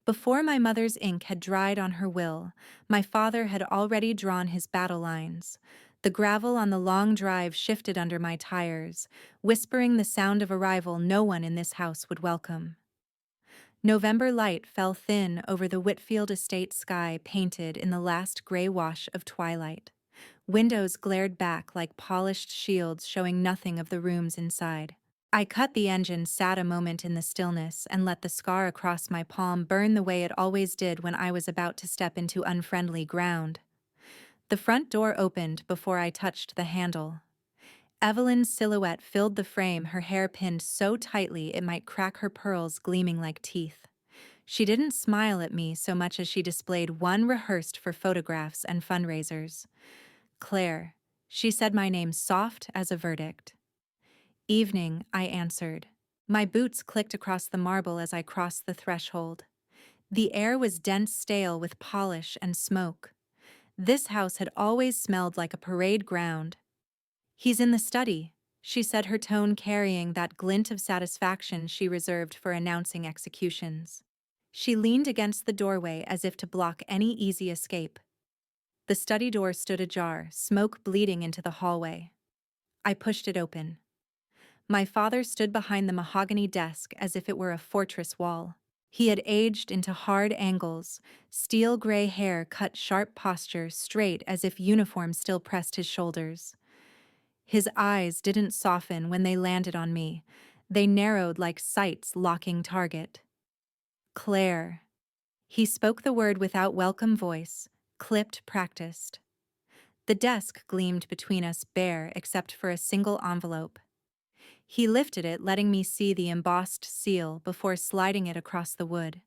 Before my mother's ink had dried on her will, my father had already drawn his battle lines. The gravel on the long drive shifted under my tires, whispering the sound of arrival no one in this house would welcome. November light fell thin over the Whitfield estate sky, painted in the last gray wash of twilight. Windows glared back like polished shields, showing nothing of the rooms inside. I cut the engine, sat a moment in the stillness, and let the scar across my palm burn the way it always did when I was about to step into unfriendly ground. The front door opened before I touched the handle. Evelyn's silhouette filled the frame, her hair pinned so tightly it might crack her pearls, gleaming like teeth. She didn't smile at me so much as she displayed one rehearsed for photographs and fundraisers. Claire. She said my name soft as a verdict. Evening, I answered. My boots clicked across the marble as I crossed the threshold. The air was dense, stale with polish and smoke. This house had always smelled like a parade ground. He's in the study, she said, her tone carrying that glint of satisfaction she reserved for announcing executions. She leaned against the doorway as if to block any easy escape. The study door stood ajar, smoke bleeding into the hallway. I pushed it open. My father stood behind the mahogany desk as if it were a fortress wall. He had aged into hard angles, steel gray hair cut sharp posture, straight as if uniform still pressed his shoulders. His eyes didn't soften when they landed on me. They narrowed like sights locking target. Claire. He spoke the word without welcome voice, clipped, practiced. The desk gleamed between us, bare except for a single envelope. He lifted it, letting me see the embossed seal before sliding it across the wood.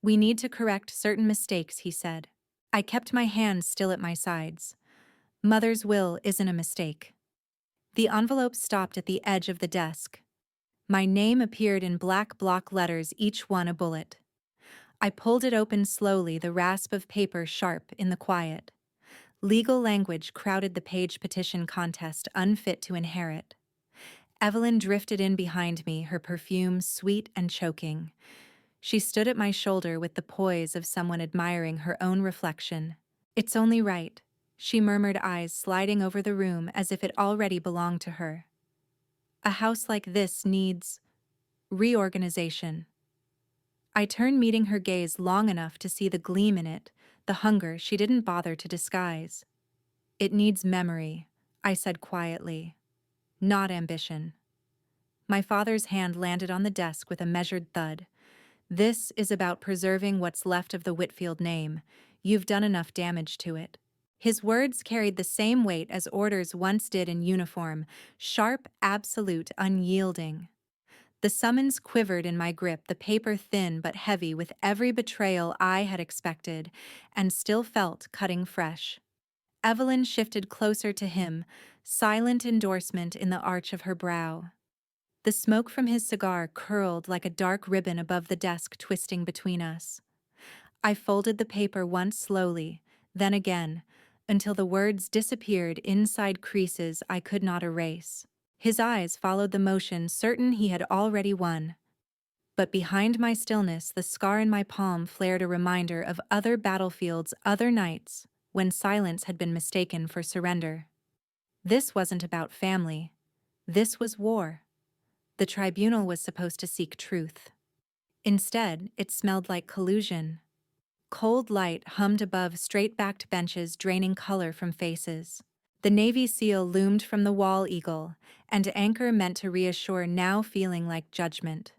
We need to correct certain mistakes, he said. I kept my hands still at my sides. Mother's will isn't a mistake. The envelope stopped at the edge of the desk. My name appeared in black block letters, each one a bullet. I pulled it open slowly, the rasp of paper sharp in the quiet. Legal language crowded the page: petition contest, unfit to inherit. Evelyn drifted in behind me, her perfume sweet and choking. She stood at my shoulder with the poise of someone admiring her own reflection. It's only right, she murmured, eyes sliding over the room as if it already belonged to her. A house like this needs reorganization. I turned, meeting her gaze long enough to see the gleam in it, the hunger she didn't bother to disguise. It needs memory, I said quietly. Not ambition. My father's hand landed on the desk with a measured thud. This is about preserving what's left of the Whitfield name. You've done enough damage to it. His words carried the same weight as orders once did in uniform, sharp, absolute, unyielding. The summons quivered in my grip, the paper thin but heavy with every betrayal I had expected, and still felt cutting fresh. Evelyn shifted closer to him, silent endorsement in the arch of her brow. The smoke from his cigar curled like a dark ribbon above the desk, twisting between us. I folded the paper once slowly, then again, until the words disappeared inside creases I could not erase. His eyes followed the motion, certain he had already won. But behind my stillness, the scar in my palm flared, a reminder of other battlefields, other nights, when silence had been mistaken for surrender. This wasn't about family. This was war. The tribunal was supposed to seek truth. Instead, it smelled like collusion. Cold light hummed above straight-backed benches, draining color from faces. The Navy SEAL loomed from the wall eagle, and anchor meant to reassure, now feeling like judgment.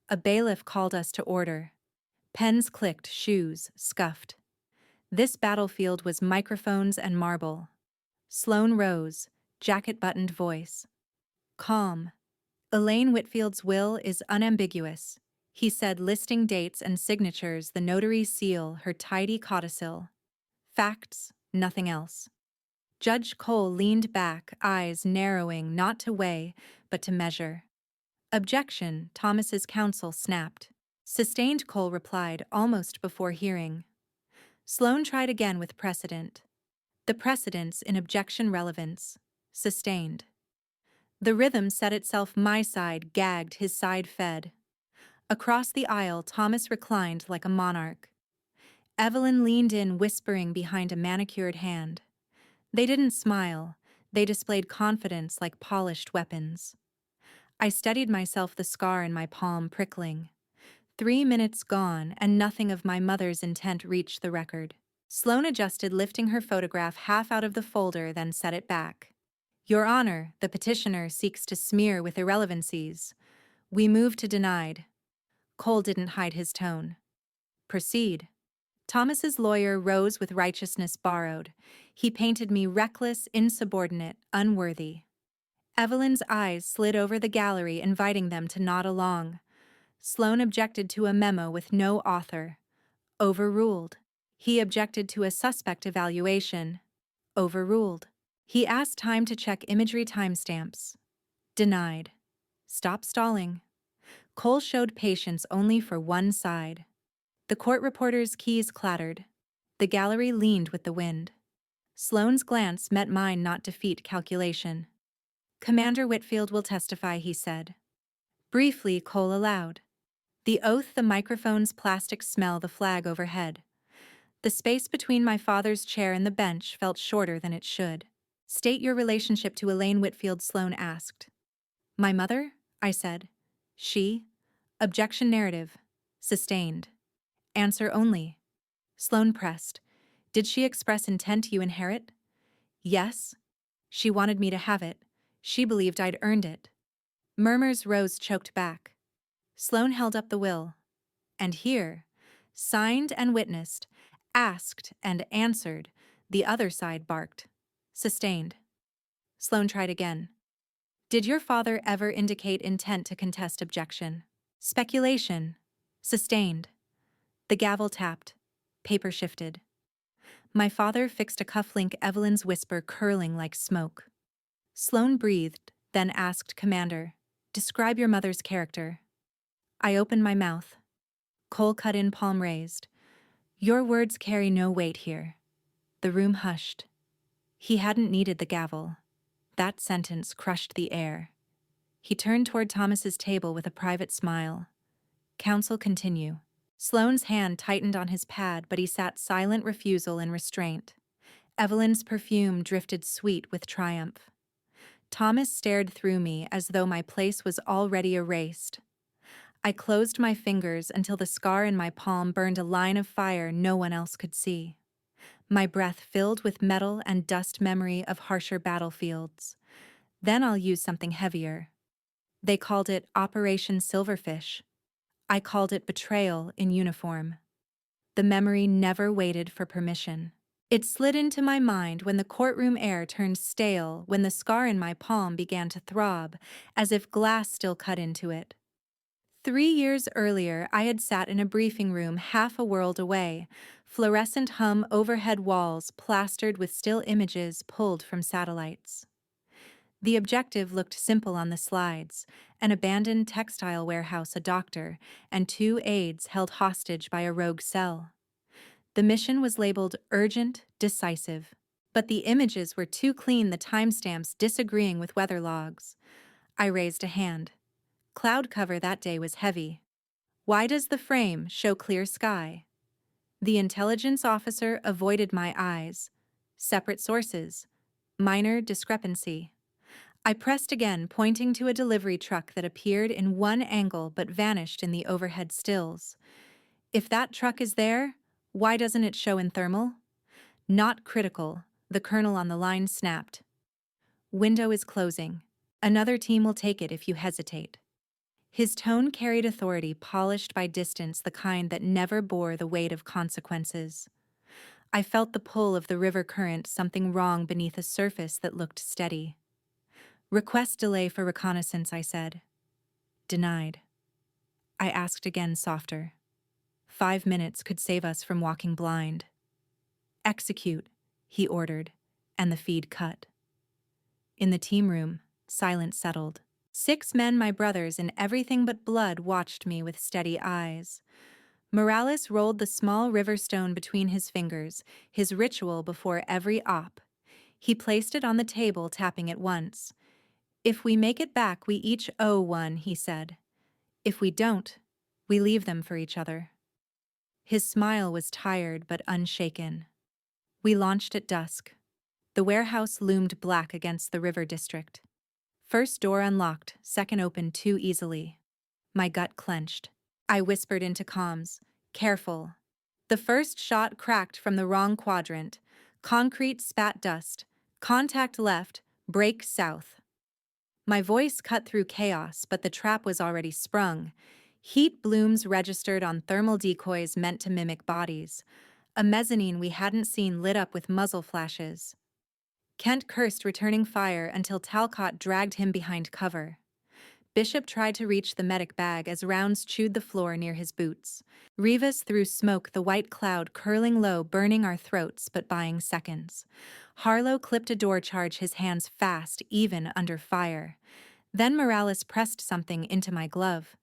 A bailiff called us to order. Pens clicked, shoes scuffed. This battlefield was microphones and marble. Sloane rose, jacket-buttoned voice. Calm. Elaine Whitfield's will is unambiguous, he said, listing dates and signatures, the notary's seal, her tidy codicil. Facts, nothing else. Judge Cole leaned back, eyes narrowing, not to weigh, but to measure. Objection, Thomas's counsel snapped. Sustained, Cole replied, almost before hearing. Sloane tried again with precedent. The precedence in objection relevance. Sustained. The rhythm set itself, my side gagged, his side fed. Across the aisle, Thomas reclined like a monarch. Evelyn leaned in, whispering behind a manicured hand. They didn't smile. They displayed confidence like polished weapons. I steadied myself, the scar in my palm prickling. 3 minutes gone, and nothing of my mother's intent reached the record. Sloane adjusted, lifting her photograph half out of the folder, then set it back. Your Honor, the petitioner seeks to smear with irrelevancies. We move to denied. Cole didn't hide his tone. Proceed. Thomas's lawyer rose with righteousness borrowed. He painted me reckless, insubordinate, unworthy. Evelyn's eyes slid over the gallery, inviting them to nod along. Sloane objected to a memo with no author. Overruled. He objected to a suspect evaluation. Overruled. He asked time to check imagery timestamps. Denied. Stop stalling. Cole showed patience only for one side. The court reporter's keys clattered. The gallery leaned with the wind. Sloane's glance met mine, not defeat, calculation. Commander Whitfield will testify, he said. Briefly, Cole allowed. The oath, the microphone's plastic smell, the flag overhead. The space between my father's chair and the bench felt shorter than it should. State your relationship to Elaine Whitfield, Sloane asked. My mother? I said. She? Objection narrative. Sustained. Answer only. Sloane pressed. Did she express intent you inherit? Yes. She wanted me to have it. She believed I'd earned it. Murmurs rose, choked back. Sloane held up the will. And here, signed and witnessed, asked and answered, the other side barked. Sustained. Sloane tried again. Did your father ever indicate intent to contest objection? Speculation. Sustained. The gavel tapped. Paper shifted. My father fixed a cufflink, Evelyn's whisper curling like smoke. Sloane breathed, then asked, Commander, describe your mother's character. I opened my mouth. Cole cut in, palm raised. Your words carry no weight here. The room hushed. He hadn't needed the gavel. That sentence crushed the air. He turned toward Thomas's table with a private smile. Counsel, continue. Sloane's hand tightened on his pad, but he sat silent, refusal and restraint. Evelyn's perfume drifted sweet with triumph. Thomas stared through me as though my place was already erased. I closed my fingers until the scar in my palm burned a line of fire no one else could see. My breath filled with metal and dust, memory of harsher battlefields. Then I'll use something heavier. They called it Operation Silverfish. I called it betrayal in uniform. The memory never waited for permission. It slid into my mind when the courtroom air turned stale, when the scar in my palm began to throb, as if glass still cut into it. 3 years earlier, I had sat in a briefing room half a world away, fluorescent hum overhead walls plastered with still images pulled from satellites. The objective looked simple on the slides: an abandoned textile warehouse, a doctor, and 2 aides held hostage by a rogue cell. The mission was labeled urgent, decisive. But the images were too clean, the timestamps disagreeing with weather logs. I raised a hand. Cloud cover that day was heavy. Why does the frame show clear sky? The intelligence officer avoided my eyes. Separate sources. Minor discrepancy. I pressed again, pointing to a delivery truck that appeared in one angle but vanished in the overhead stills. If that truck is there, why doesn't it show in thermal? Not critical, the colonel on the line snapped. Window is closing. Another team will take it if you hesitate. His tone carried authority, polished by distance, the kind that never bore the weight of consequences. I felt the pull of the river current, something wrong beneath a surface that looked steady. Request delay for reconnaissance, I said. Denied. I asked again, softer. 5 minutes could save us from walking blind. Execute, he ordered, and the feed cut. In the team room, silence settled. 6 men, my brothers in everything but blood, watched me with steady eyes. Morales rolled the small river stone between his fingers, his ritual before every op. He placed it on the table, tapping it once. If we make it back, we each owe one, he said. If we don't, We leave them for each other. His smile was tired but unshaken. We launched at dusk. The warehouse loomed black against the river district. First door unlocked, second opened too easily. My gut clenched. I whispered into comms, "Careful." The first shot cracked from the wrong quadrant. Concrete spat dust. Contact left, brake south. My voice cut through chaos, but the trap was already sprung. Heat blooms registered on thermal decoys meant to mimic bodies. A mezzanine we hadn't seen lit up with muzzle flashes. Kent cursed returning fire until Talcott dragged him behind cover. Bishop tried to reach the medic bag as rounds chewed the floor near his boots. Rivas threw smoke, the white cloud curling low, burning our throats but buying seconds. Harlow clipped a door charge, his hands fast, even under fire. Then Morales pressed something into my glove.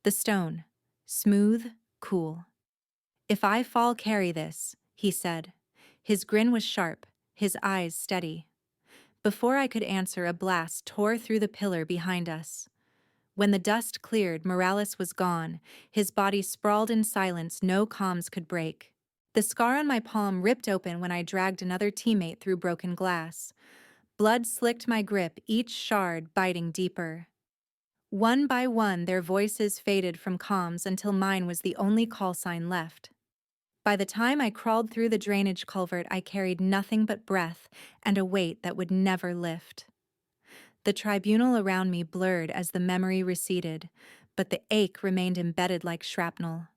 The stone. Smooth, cool. "If I fall, carry this," he said. His grin was sharp, his eyes steady. Before I could answer, a blast tore through the pillar behind us. When the dust cleared, Morales was gone, his body sprawled in silence no comms could break. The scar on my palm ripped open when I dragged another teammate through broken glass. Blood slicked my grip, each shard biting deeper. One by one, their voices faded from comms until mine was the only call sign left. By the time I crawled through the drainage culvert, I carried nothing but breath and a weight that would never lift. The tribunal around me blurred as the memory receded, but the ache remained embedded like shrapnel.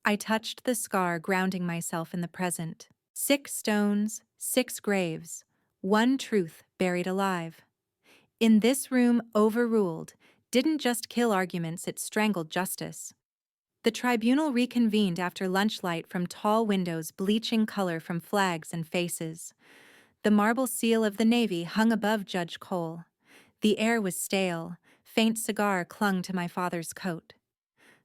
I touched the scar, grounding myself in the present. 6 stones, 6 graves, one truth buried alive. In this room, overruled didn't just kill arguments, it strangled justice. The tribunal reconvened after lunchlight from tall windows, bleaching color from flags and faces. The marble seal of the Navy hung above Judge Cole. The air was stale, faint cigar clung to my father's coat.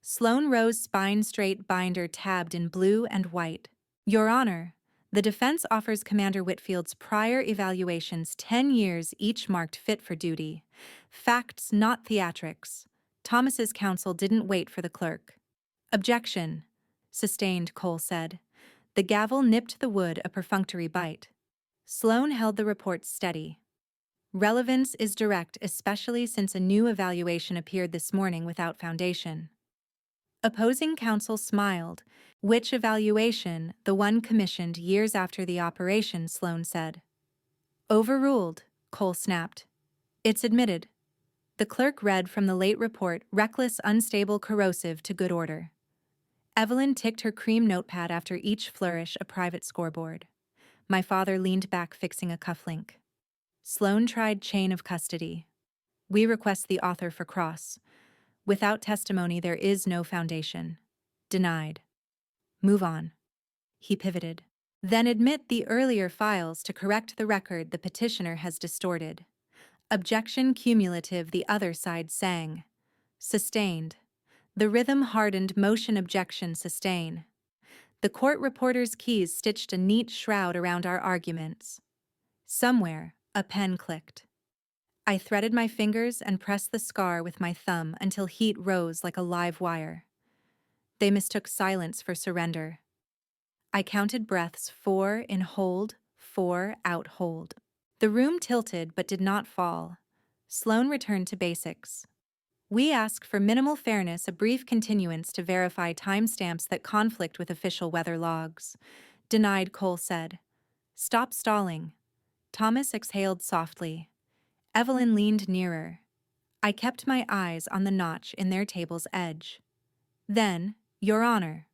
Sloan rose, spine straight, binder tabbed in blue and white. "Your Honor, the defense offers Commander Whitfield's prior evaluations 10 years each marked fit for duty. Facts, not theatrics." Thomas's counsel didn't wait for the clerk. "Objection," sustained, Cole said. The gavel nipped the wood, a perfunctory bite. Sloan held the report steady. "Relevance is direct, especially since a new evaluation appeared this morning without foundation." Opposing counsel smiled. "Which evaluation?" "The one commissioned years after the operation," Sloan said. "Overruled," Cole snapped. "It's admitted." The clerk read from the late report, "Reckless, unstable, corrosive to good order." Evelyn ticked her cream notepad after each flourish, a private scoreboard. My father leaned back, fixing a cufflink. Sloan tried chain of custody. "We request the author for cross. Without testimony, there is no foundation." Denied. "Move on." He pivoted. "Then admit the earlier files to correct the record the petitioner has distorted." "Objection cumulative," the other side sang. Sustained. The rhythm hardened, motion. Objection, sustain. The court reporter's keys stitched a neat shroud around our arguments. Somewhere, a pen clicked. I threaded my fingers and pressed the scar with my thumb until heat rose like a live wire. They mistook silence for surrender. I counted breaths, 4 in hold, 4 out hold. The room tilted but did not fall. Sloan returned to basics. "We ask for minimal fairness, a brief continuance to verify timestamps that conflict with official weather logs." Denied, Cole said. "Stop stalling." Thomas exhaled softly. Evelyn leaned nearer. I kept my eyes on the notch in their table's edge. "Then, Your Honor."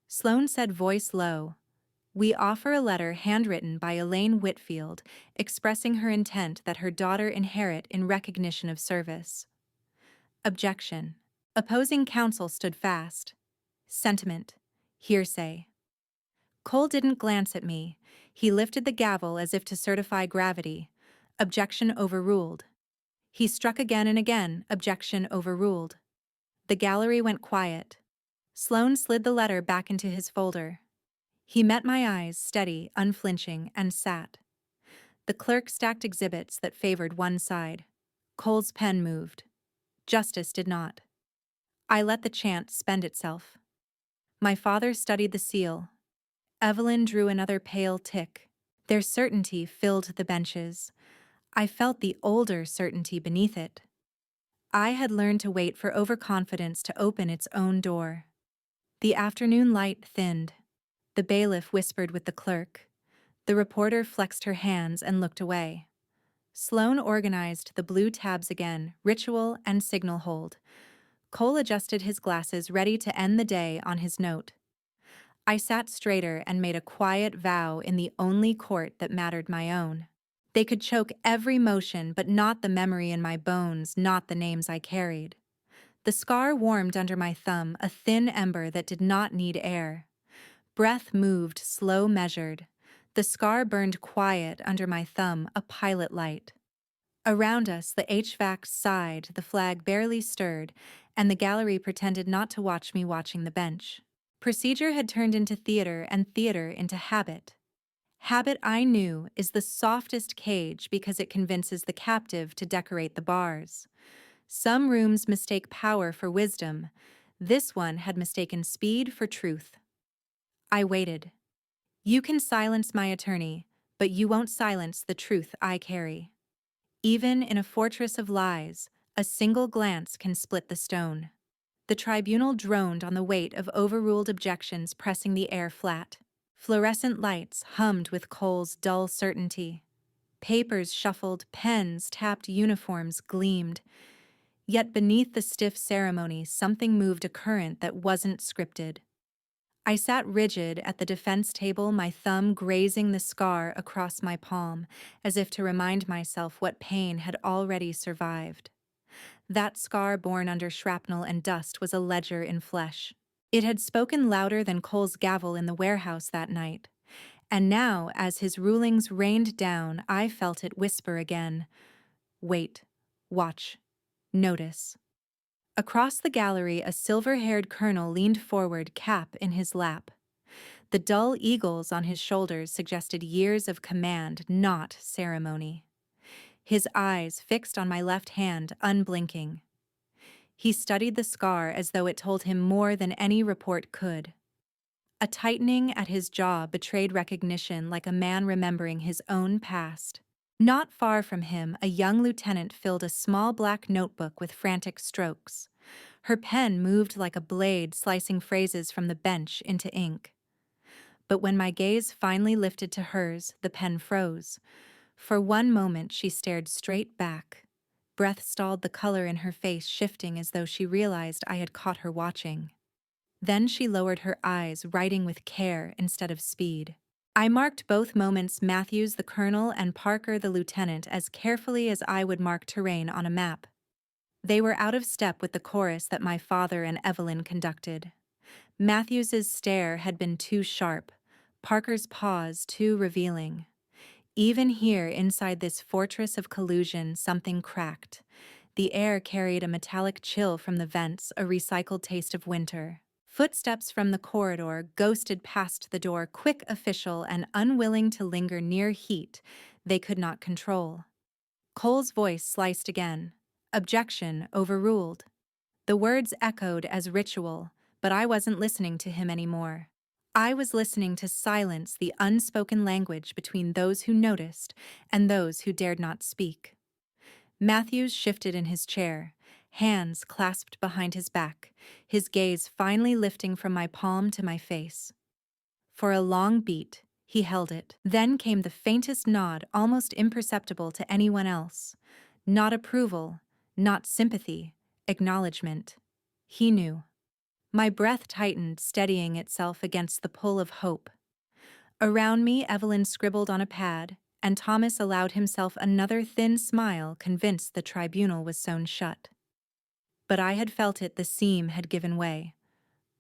Sloan said, voice low, "We offer a letter handwritten by Elaine Whitfield expressing her intent that her daughter inherit in recognition of service." Objection. Opposing counsel stood fast. Sentiment. Hearsay. Cole didn't glance at me. He lifted the gavel as if to certify gravity. Objection overruled. He struck again and again. Objection overruled. The gallery went quiet. Sloan slid the letter back into his folder. He met my eyes, steady, unflinching, and sat. The clerk stacked exhibits that favored one side. Cole's pen moved. Justice did not. I let the chant spend itself. My father studied the seal. Evelyn drew another pale tick. Their certainty filled the benches. I felt the older certainty beneath it. I had learned to wait for overconfidence to open its own door. The afternoon light thinned. The bailiff whispered with the clerk. The reporter flexed her hands and looked away. Sloane organized the blue tabs again, ritual and signal hold. Cole adjusted his glasses, ready to end the day on his note. I sat straighter and made a quiet vow in the only court that mattered, my own. They could choke every motion, but not the memory in my bones, not the names I carried. The scar warmed under my thumb, a thin ember that did not need air. Breath moved, slow, measured. The scar burned quiet under my thumb, a pilot light. Around us, the HVAC sighed, the flag barely stirred, and the gallery pretended not to watch me watching the bench. Procedure had turned into theater and theater into habit. Habit, I knew, is the softest cage because it convinces the captive to decorate the bars. Some rooms mistake power for wisdom. This one had mistaken speed for truth. I waited. You can silence my attorney, but you won't silence the truth I carry. Even in a fortress of lies, a single glance can split the stone. The tribunal droned on the weight of overruled objections, pressing the air flat. Fluorescent lights hummed with Cole's dull certainty. Papers shuffled, pens tapped, uniforms gleamed. Yet beneath the stiff ceremony, something moved, a current that wasn't scripted. I sat rigid at the defense table, my thumb grazing the scar across my palm, as if to remind myself what pain had already survived. That scar born under shrapnel and dust was a ledger in flesh. It had spoken louder than Cole's gavel in the warehouse that night. And now, as his rulings rained down, I felt it whisper again. Wait, watch, notice. Across the gallery, a silver-haired colonel leaned forward, cap in his lap. The dull eagles on his shoulders suggested years of command, not ceremony. His eyes fixed on my left hand, unblinking. He studied the scar as though it told him more than any report could. A tightening at his jaw betrayed recognition, like a man remembering his own past. Not far from him, a young lieutenant filled a small black notebook with frantic strokes. Her pen moved like a blade, slicing phrases from the bench into ink. But when my gaze finally lifted to hers, the pen froze. For one moment, she stared straight back. Breath stalled, the color in her face shifting as though she realized I had caught her watching. Then she lowered her eyes, writing with care instead of speed. I marked both moments, Matthews the colonel and Parker the lieutenant, as carefully as I would mark terrain on a map. They were out of step with the chorus that my father and Evelyn conducted. Matthews's stare had been too sharp, Parker's pause too revealing. Even here, inside this fortress of collusion, something cracked. The air carried a metallic chill from the vents, a recycled taste of winter. Footsteps from the corridor ghosted past the door, quick, official, and unwilling to linger near heat they could not control. Cole's voice sliced again. Objection overruled. The words echoed as ritual, but I wasn't listening to him anymore. I was listening to silence, the unspoken language between those who noticed and those who dared not speak. Matthews shifted in his chair, hands clasped behind his back, his gaze finally lifting from my palm to my face. For a long beat, he held it. Then came the faintest nod, almost imperceptible to anyone else. Not approval, not sympathy, acknowledgement. He knew. My breath tightened, steadying itself against the pull of hope. Around me, Evelyn scribbled on a pad, and Thomas allowed himself another thin smile, convinced the tribunal was sewn shut. But I had felt it, the seam had given way.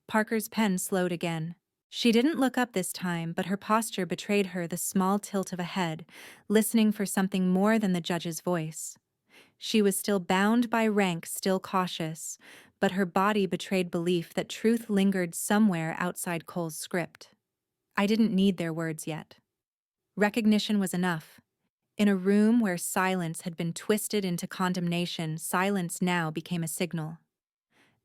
Parker's pen slowed again. She didn't look up this time, but her posture betrayed her, the small tilt of a head, listening for something more than the judge's voice. She was still bound by rank, still cautious, but her body betrayed belief that truth lingered somewhere outside Cole's script. I didn't need their words yet. Recognition was enough. In a room where silence had been twisted into condemnation, silence now became a signal.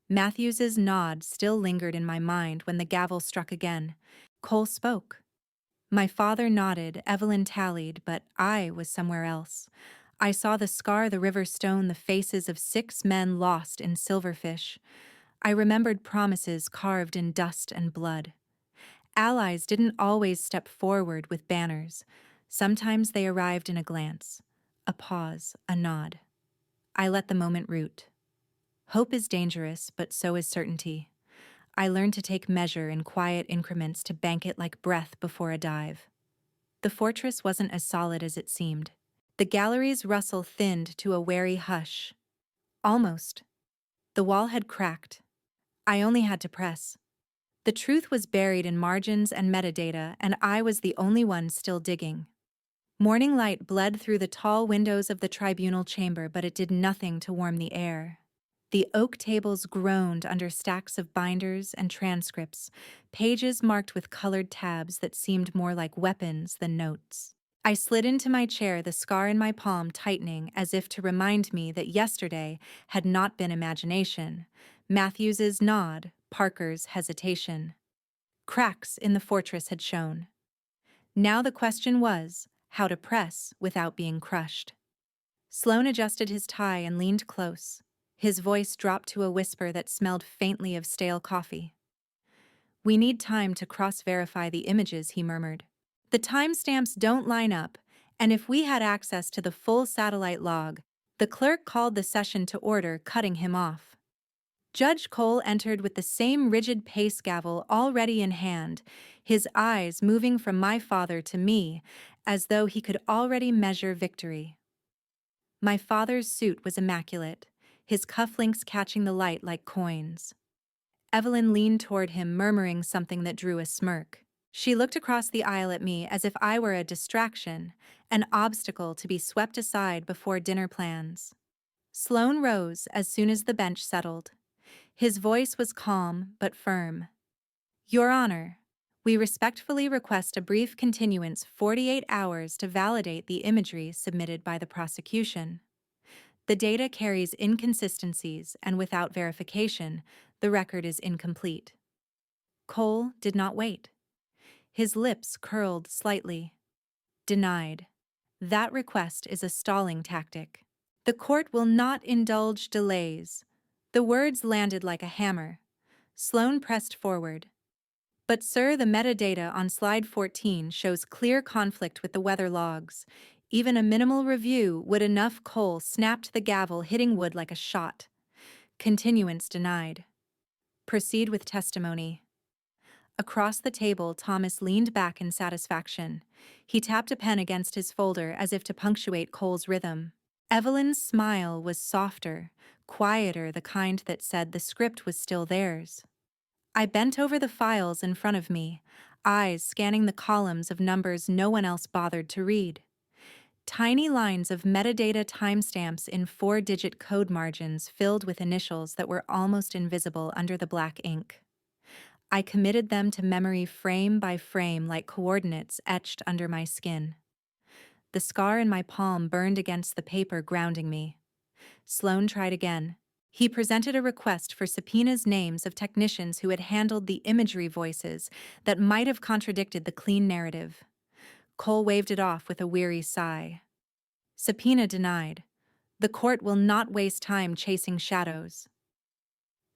Matthews's nod still lingered in my mind when the gavel struck again. Cole spoke. My father nodded, Evelyn tallied, but I was somewhere else. I saw the scar, the river stone, the faces of 6 men lost in silverfish. I remembered promises carved in dust and blood. Allies didn't always step forward with banners. Sometimes they arrived in a glance, a pause, a nod. I let the moment root. Hope is dangerous, but so is certainty. I learned to take measure in quiet increments, to bank it like breath before a dive. The fortress wasn't as solid as it seemed. The gallery's rustle thinned to a wary hush. Almost. The wall had cracked. I only had to press. The truth was buried in margins and metadata, and I was the only one still digging. Morning light bled through the tall windows of the tribunal chamber, but it did nothing to warm the air. The oak tables groaned under stacks of binders and transcripts, pages marked with colored tabs that seemed more like weapons than notes. I slid into my chair, the scar in my palm tightening as if to remind me that yesterday had not been imagination. Matthews's nod, Parker's hesitation. Cracks in the fortress had shown. Now the question was, how to press without being crushed. Sloane adjusted his tie and leaned close. His voice dropped to a whisper that smelled faintly of stale coffee. "We need time to cross-verify the images," he murmured. "The timestamps don't line up, and if we had access to the full satellite log..." The clerk called the session to order, cutting him off. Judge Cole entered with the same rigid pace, gavel already in hand, his eyes moving from my father to me, as though he could already measure victory. My father's suit was immaculate, his cufflinks catching the light like coins. Evelyn leaned toward him, murmuring something that drew a smirk. She looked across the aisle at me as if I were a distraction, an obstacle to be swept aside before dinner plans. Sloane rose as soon as the bench settled. His voice was calm but firm. "Your Honor, we respectfully request a brief continuance, 48 hours, to validate the imagery submitted by the prosecution. The data carries inconsistencies, and without verification, the record is incomplete." Cole did not wait. His lips curled slightly. "Denied. That request is a stalling tactic. The court will not indulge delays." The words landed like a hammer. Sloane pressed forward. "But sir, the metadata on slide 14 shows clear conflict with the weather logs. Even a minimal review would enough." Cole snapped the gavel, hitting wood like a shot. "Continuance denied. Proceed with testimony." Across the table, Thomas leaned back in satisfaction. He tapped a pen against his folder as if to punctuate Cole's rhythm. Evelyn's smile was softer, quieter, the kind that said the script was still theirs. I bent over the files in front of me, eyes scanning the columns of numbers no one else bothered to read. Tiny lines of metadata timestamps in 4-digit code margins filled with initials that were almost invisible under the black ink. I committed them to memory frame by frame, like coordinates etched under my skin. The scar in my palm burned against the paper, grounding me. Sloane tried again. He presented a request for subpoenas, names of technicians who had handled the imagery voices that might have contradicted the clean narrative. Cole waved it off with a weary sigh. "Subpoena denied. The court will not waste time chasing shadows."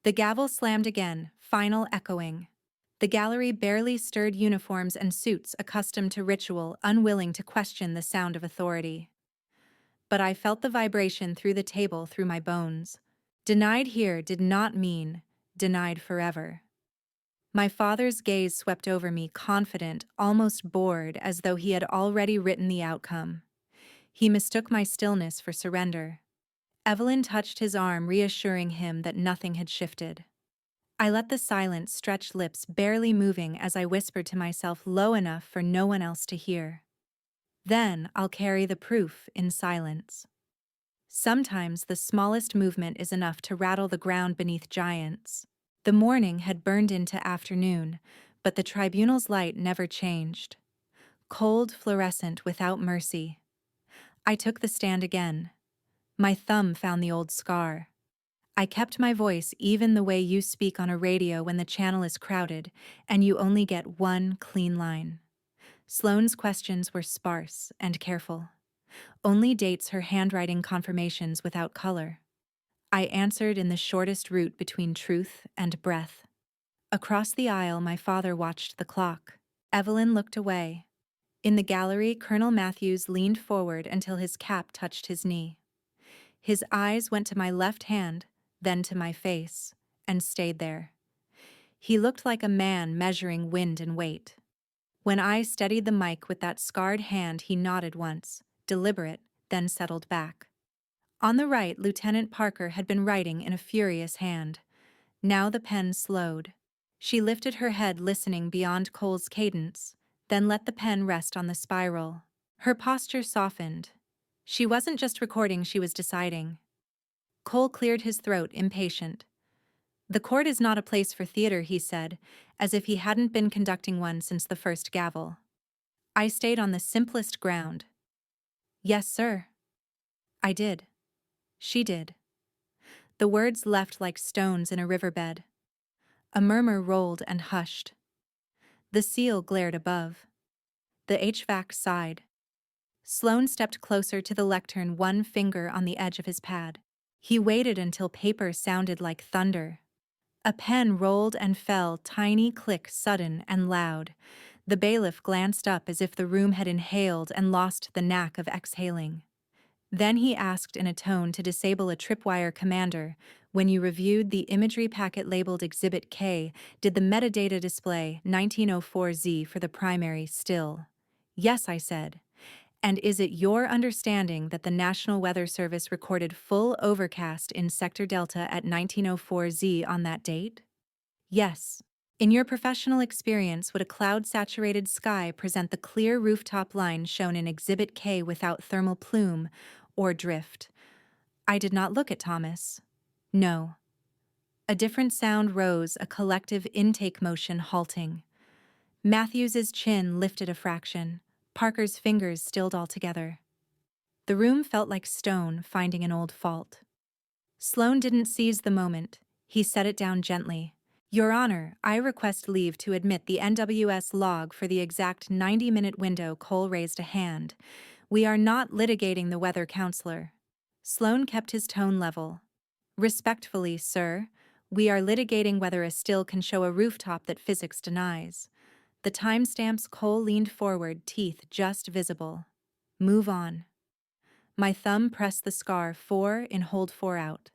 The gavel slammed again, final echoing. The gallery barely stirred, uniforms and suits accustomed to ritual, unwilling to question the sound of authority. But I felt the vibration through the table, through my bones. Denied here did not mean denied forever. My father's gaze swept over me, confident, almost bored, as though he had already written the outcome. He mistook my stillness for surrender. Evelyn touched his arm, reassuring him that nothing had shifted. I let the silent, stretched lips barely moving as I whispered to myself, low enough for no one else to hear. "Then I'll carry the proof in silence." Sometimes the smallest movement is enough to rattle the ground beneath giants. The morning had burned into afternoon, but the tribunal's light never changed. Cold, fluorescent, without mercy. I took the stand again. My thumb found the old scar. I kept my voice even the way you speak on a radio when the channel is crowded and you only get one clean line. Sloane's questions were sparse and careful. Only dates her handwriting confirmations without color. I answered in the shortest route between truth and breath. Across the aisle, my father watched the clock. Evelyn looked away. In the gallery, Colonel Matthews leaned forward until his cap touched his knee. His eyes went to my left hand, then to my face, and stayed there. He looked like a man measuring wind and weight. When I steadied the mic with that scarred hand, he nodded once, deliberate, then settled back. On the right, Lieutenant Parker had been writing in a furious hand. Now the pen slowed. She lifted her head, listening beyond Cole's cadence, then let the pen rest on the spiral. Her posture softened. She wasn't just recording, she was deciding. Cole cleared his throat, impatient. "The court is not a place for theater," he said, as if he hadn't been conducting one since the first gavel. I stayed on the simplest ground. "Yes, sir." I did. She did. The words left like stones in a riverbed. A murmur rolled and hushed. The seal glared above. The HVAC sighed. Sloane stepped closer to the lectern, one finger on the edge of his pad. He waited until paper sounded like thunder. A pen rolled and fell, tiny click, sudden and loud. The bailiff glanced up as if the room had inhaled and lost the knack of exhaling. Then he asked in a tone to disable a tripwire commander, "When you reviewed the imagery packet labeled Exhibit K, did the metadata display 1904Z for the primary still?" "Yes," I said. "And is it your understanding that the National Weather Service recorded full overcast in Sector Delta at 1904Z on that date?" "Yes." "In your professional experience, would a cloud-saturated sky present the clear rooftop line shown in Exhibit K without thermal plume or drift?" I did not look at Thomas. "No." A different sound rose, a collective intake motion, halting. Matthews's chin lifted a fraction. Parker's fingers stilled altogether. The room felt like stone finding an old fault. Sloane didn't seize the moment. He set it down gently. "Your Honor, I request leave to admit the NWS log for the exact 90-minute window." Cole raised a hand. "We are not litigating the weather counselor." Sloane kept his tone level. "Respectfully, sir, we are litigating whether a still can show a rooftop that physics denies." The timestamps. Cole leaned forward, teeth just visible. "Move on." My thumb pressed the scar, 4 in, hold 4 out.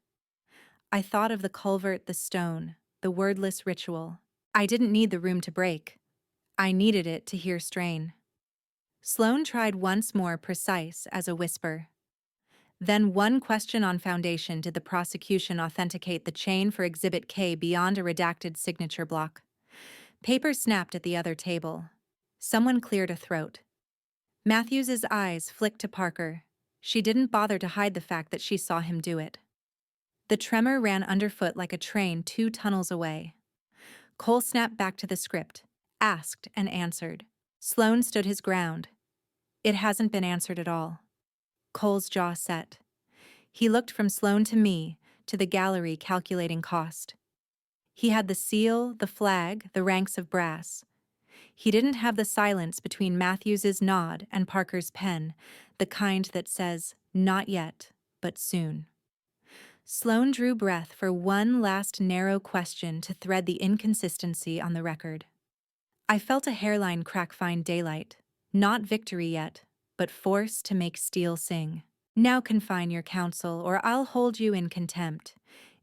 I thought of the culvert, the stone, the wordless ritual. I didn't need the room to break. I needed it to hear strain. Sloane tried once more, precise as a whisper. "Then one question on foundation. Did the prosecution authenticate the chain for Exhibit K beyond a redacted signature block?" Paper snapped at the other table. Someone cleared a throat. Matthews's eyes flicked to Parker. She didn't bother to hide the fact that she saw him do it. The tremor ran underfoot like a train 2 tunnels away. Cole snapped back to the script, asked and answered. Sloane stood his ground. "It hasn't been answered at all." Cole's jaw set. He looked from Sloane to me, to the gallery, calculating cost. He had the seal, the flag, the ranks of brass. He didn't have the silence between Matthews's nod and Parker's pen, the kind that says, "Not yet, but soon." Sloane drew breath for one last narrow question to thread the inconsistency on the record. I felt a hairline crack, fine daylight. Not victory yet, but force to make steel sing. "Now confine your counsel, or I'll hold you in contempt."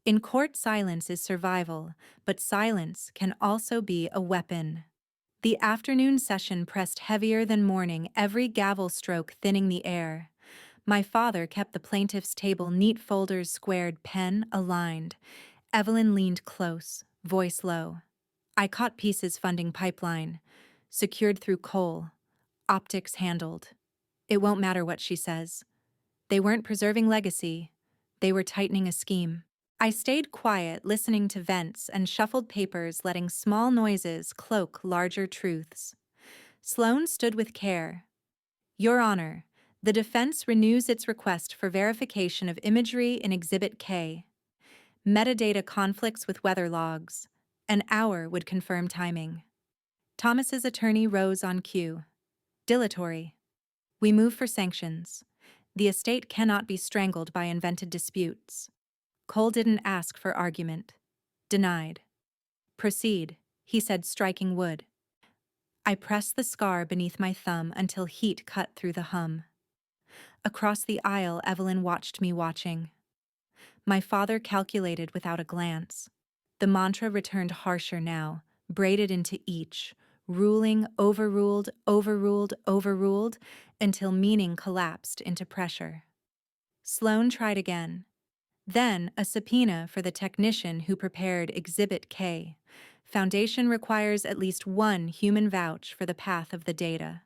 In court, silence is survival, but silence can also be a weapon. The afternoon session pressed heavier than morning, every gavel stroke thinning the air. My father kept the plaintiff's table neat, folders squared, pen aligned. Evelyn leaned close, voice low. I caught pieces: funding pipeline, secured through Cole, optics handled. It won't matter what she says. They weren't preserving legacy, they were tightening a scheme. I stayed quiet, listening to vents and shuffled papers, letting small noises cloak larger truths. Sloane stood with care. "Your Honor, the defense renews its request for verification of imagery in Exhibit K." Metadata conflicts with weather logs. An hour would confirm timing. Thomas's attorney rose on cue. Dilatory. We move for sanctions. The estate cannot be strangled by invented disputes. Cole didn't ask for argument. Denied. Proceed, he said, striking wood. I pressed the scar beneath my thumb until heat cut through the hum. Across the aisle, Evelyn watched me watching. My father calculated without a glance. The mantra returned harsher now, braided into each, ruling, overruled, overruled, overruled, until meaning collapsed into pressure. Sloane tried again. Then a subpoena for the technician who prepared Exhibit K. Foundation requires at least one human vouch for the path of the data.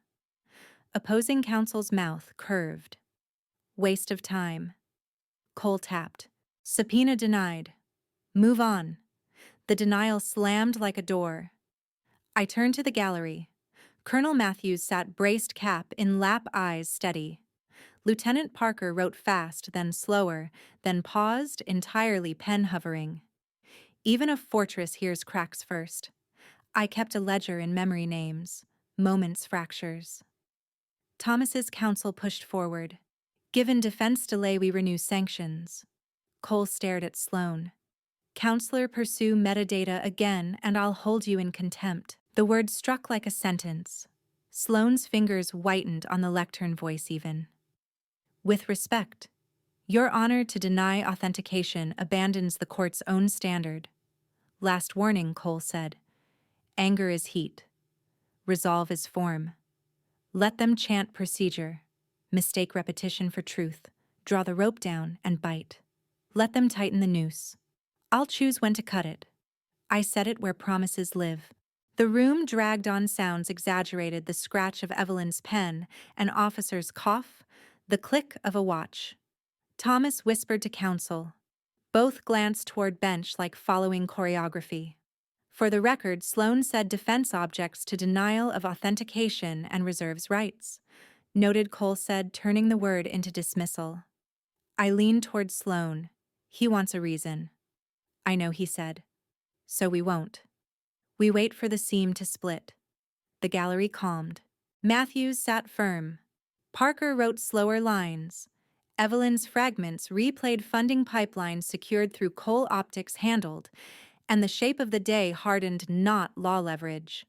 Opposing counsel's mouth curved. Waste of time. Cole tapped. Subpoena denied. Move on. The denial slammed like a door. I turned to the gallery. Colonel Matthews sat braced cap in lap, eyes steady. Lieutenant Parker wrote fast, then slower, then paused, entirely pen hovering. Even a fortress hears cracks first. I kept a ledger in memory names, moments fractures. Thomas's counsel pushed forward. Given defense delay, we renew sanctions. Cole stared at Sloane. Counselor, pursue metadata again, and I'll hold you in contempt. The word struck like a sentence. Sloane's fingers whitened on the lectern voice even. With respect, your honor to deny authentication abandons the court's own standard. Last warning, Cole said. Anger is heat. Resolve is form. Let them chant procedure. Mistake repetition for truth. Draw the rope down and bite. Let them tighten the noose. I'll choose when to cut it. I set it where promises live. The room dragged on. Sounds exaggerated the scratch of Evelyn's pen, an officer's cough, the click of a watch. Thomas whispered to counsel. Both glanced toward bench like following choreography. For the record, Sloane said defense objects to denial of authentication and reserves rights. Noted, Cole said, turning the word into dismissal. I leaned toward Sloane. He wants a reason. I know, he said. So we won't. We wait for the seam to split. The gallery calmed. Matthews sat firm. Parker wrote slower lines. Evelyn's fragments replayed funding pipelines secured through Cole Optics handled, and the shape of the day hardened, not law leverage.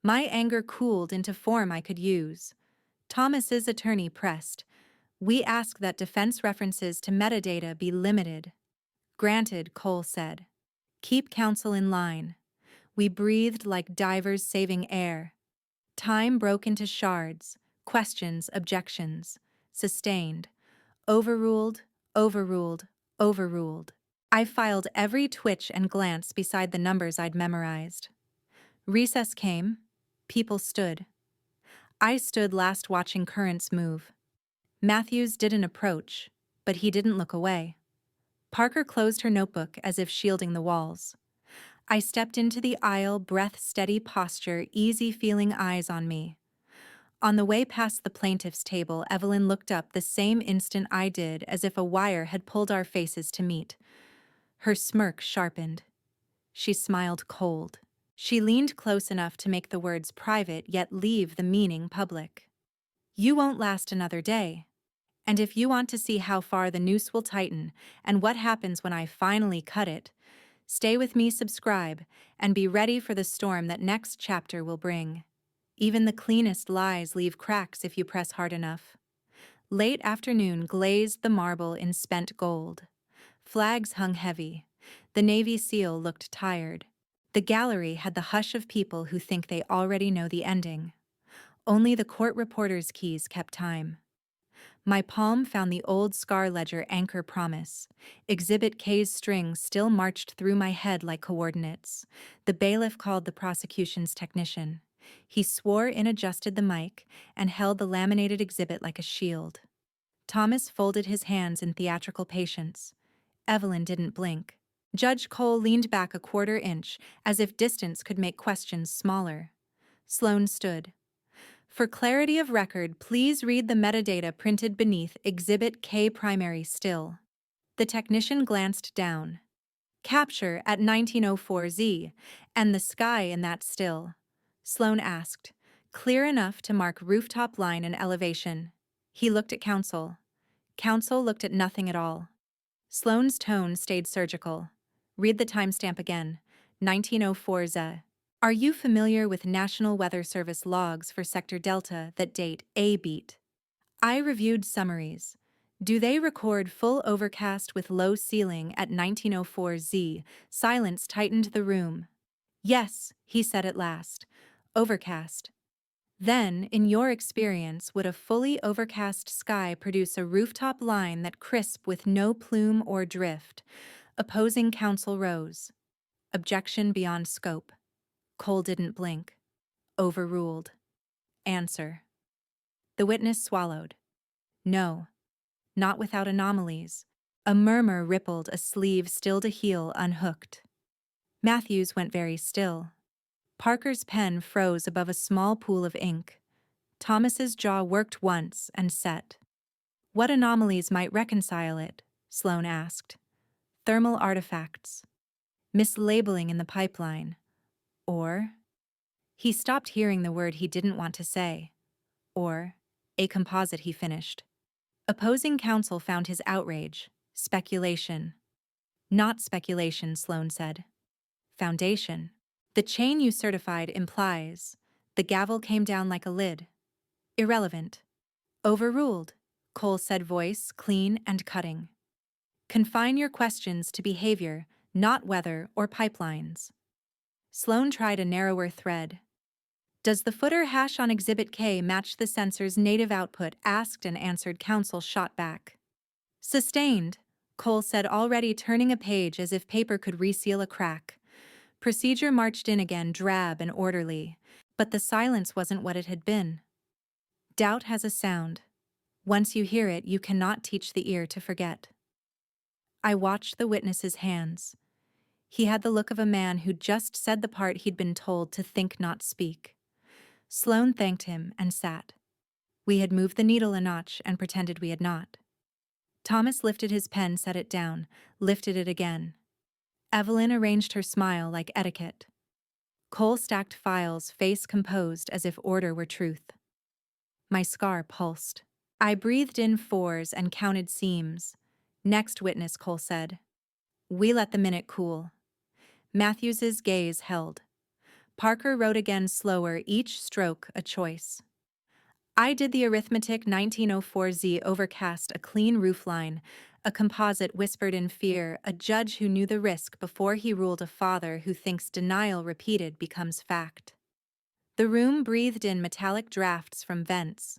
My anger cooled into form I could use. Thomas's attorney pressed. We ask that defense references to metadata be limited. Granted, Cole said. Keep counsel in line. We breathed like divers saving air. Time broke into shards, questions, objections, sustained, overruled, overruled, overruled. I filed every twitch and glance beside the numbers I'd memorized. Recess came. People stood. I stood last, watching currents move. Matthews didn't approach, but he didn't look away. Parker closed her notebook as if shielding the walls. I stepped into the aisle, breath-steady posture, easy-feeling eyes on me. On the way past the plaintiff's table, Evelyn looked up the same instant I did, as if a wire had pulled our faces to meet. Her smirk sharpened. She smiled cold. She leaned close enough to make the words private yet leave the meaning public. You won't last another day. And if you want to see how far the noose will tighten and what happens when I finally cut it, stay with me, subscribe, and be ready for the storm that next chapter will bring. Even the cleanest lies leave cracks if you press hard enough. Late afternoon glazed the marble in spent gold. Flags hung heavy. The Navy SEAL looked tired. The gallery had the hush of people who think they already know the ending. Only the court reporter's keys kept time. My palm found the old scar ledger anchor promise. Exhibit K's strings still marched through my head like coordinates. The bailiff called the prosecution's technician. He swore in, adjusted the mic, and held the laminated exhibit like a shield. Thomas folded his hands in theatrical patience. Evelyn didn't blink. Judge Cole leaned back a quarter inch, as if distance could make questions smaller. Sloane stood. For clarity of record, please read the metadata printed beneath Exhibit K primary still. The technician glanced down. Capture at 1904Z, and the sky in that still. Sloane asked. Clear enough to mark rooftop line and elevation. He looked at Counsel. Counsel looked at nothing at all. Sloane's tone stayed surgical. Read the timestamp again. 1904Z. Are you familiar with National Weather Service logs for Sector Delta that date A beat? I reviewed summaries. Do they record full overcast with low ceiling at 1904Z? Silence tightened the room. Yes, he said at last. Overcast. Then, in your experience, would a fully overcast sky produce a rooftop line that crisp with no plume or drift? Opposing counsel rose. Objection beyond scope. Cole didn't blink. Overruled. Answer. The witness swallowed. No. Not without anomalies. A murmur rippled, a sleeve still to heal unhooked. Matthews went very still. Parker's pen froze above a small pool of ink. Thomas's jaw worked once and set. What anomalies might reconcile it? Sloane asked. Thermal artifacts. Mislabeling in the pipeline. Or... He stopped hearing the word he didn't want to say. Or... A composite, he finished. Opposing counsel found his outrage. Speculation. Not speculation, Sloane said. Foundation. The chain you certified implies. The gavel came down like a lid. Irrelevant. Overruled, Cole said, voice clean and cutting. Confine your questions to behavior, not weather or pipelines. Sloane tried a narrower thread. Does the footer hash on Exhibit K match the sensor's native output? Asked and answered. Counsel shot back. Sustained, Cole said, already turning a page as if paper could reseal a crack. Procedure marched in again, drab and orderly, but the silence wasn't what it had been. Doubt has a sound. Once you hear it, you cannot teach the ear to forget. I watched the witness's hands. He had the look of a man who'd just said the part he'd been told to think, not speak. Sloane thanked him and sat. We had moved the needle a notch and pretended we had not. Thomas lifted his pen, set it down, lifted it again. Evelyn arranged her smile like etiquette. Cole stacked files, face composed as if order were truth. My scar pulsed. I breathed in fours and counted seams. Next witness, Cole said. We let the minute cool. Matthews's gaze held. Parker wrote again, slower, each stroke a choice. I did the arithmetic. 1904Z, overcast, a clean roofline. A composite whispered in fear, a judge who knew the risk before he ruled, a father who thinks denial repeated becomes fact. The room breathed in metallic drafts from vents.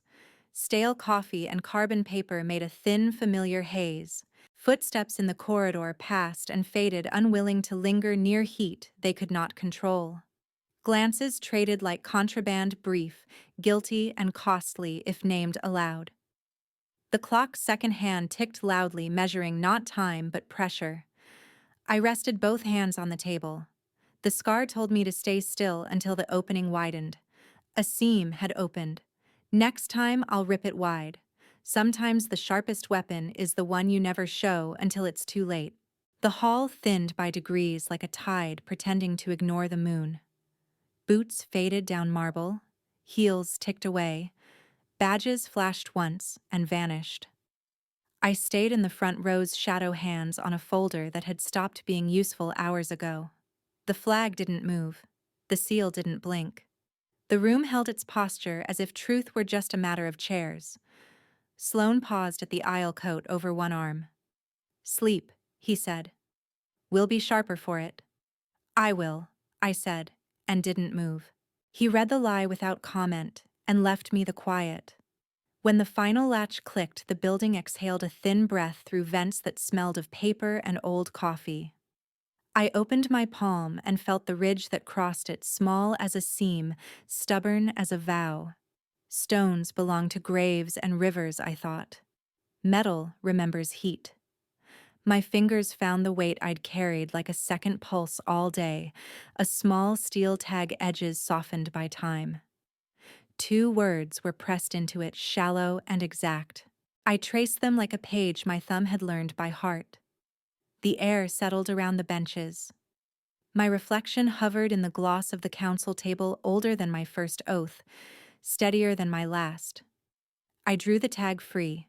Stale coffee and carbon paper made a thin, familiar haze. Footsteps in the corridor passed and faded, unwilling to linger near heat they could not control. Glances traded like contraband, brief, guilty and costly if named aloud. The clock's second hand ticked loudly, measuring not time but pressure. I rested both hands on the table. The scar told me to stay still until the opening widened. A seam had opened. Next time I'll rip it wide. Sometimes the sharpest weapon is the one you never show until it's too late. The hall thinned by degrees like a tide pretending to ignore the moon. Boots faded down marble, heels ticked away, badges flashed once and vanished. I stayed in the front row's shadow, hands on a folder that had stopped being useful hours ago. The flag didn't move. The seal didn't blink. The room held its posture as if truth were just a matter of chairs. Sloane paused at the aisle coat over one arm. Sleep, he said. We'll be sharper for it. I will, I said, and didn't move. He read the lie without comment and left me the quiet. When the final latch clicked, the building exhaled a thin breath through vents that smelled of paper and old coffee. I opened my palm and felt the ridge that crossed it, small as a seam, stubborn as a vow. Stones belong to graves and rivers, I thought. Metal remembers heat. My fingers found the weight I'd carried like a second pulse all day, a small steel tag, edges softened by time. 2 words were pressed into it, shallow and exact. I traced them like a page my thumb had learned by heart. The air settled around the benches. My reflection hovered in the gloss of the council table, older than my first oath, steadier than my last. I drew the tag free.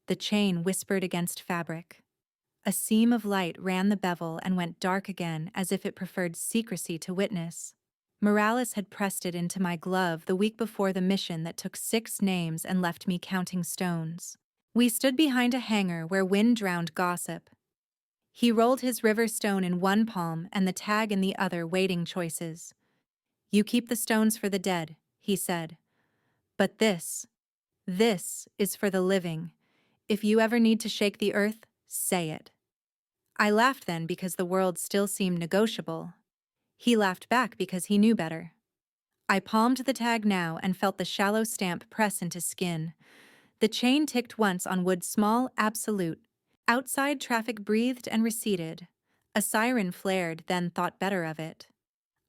The chain whispered against fabric. A seam of light ran the bevel and went dark again, as if it preferred secrecy to witness. Morales had pressed it into my glove the week before the mission that took 6 names and left me counting stones. We stood behind a hangar where wind drowned gossip. He rolled his river stone in one palm and the tag in the other, weighting choices. "You keep the stones for the dead," he said. "But this is for the living. If you ever need to shake the earth, say it." I laughed then because the world still seemed negotiable. He laughed back because he knew better. I palmed the tag now and felt the shallow stamp press into skin. The chain ticked once on wood, small, absolute. Outside, traffic breathed and receded. A siren flared, then thought better of it.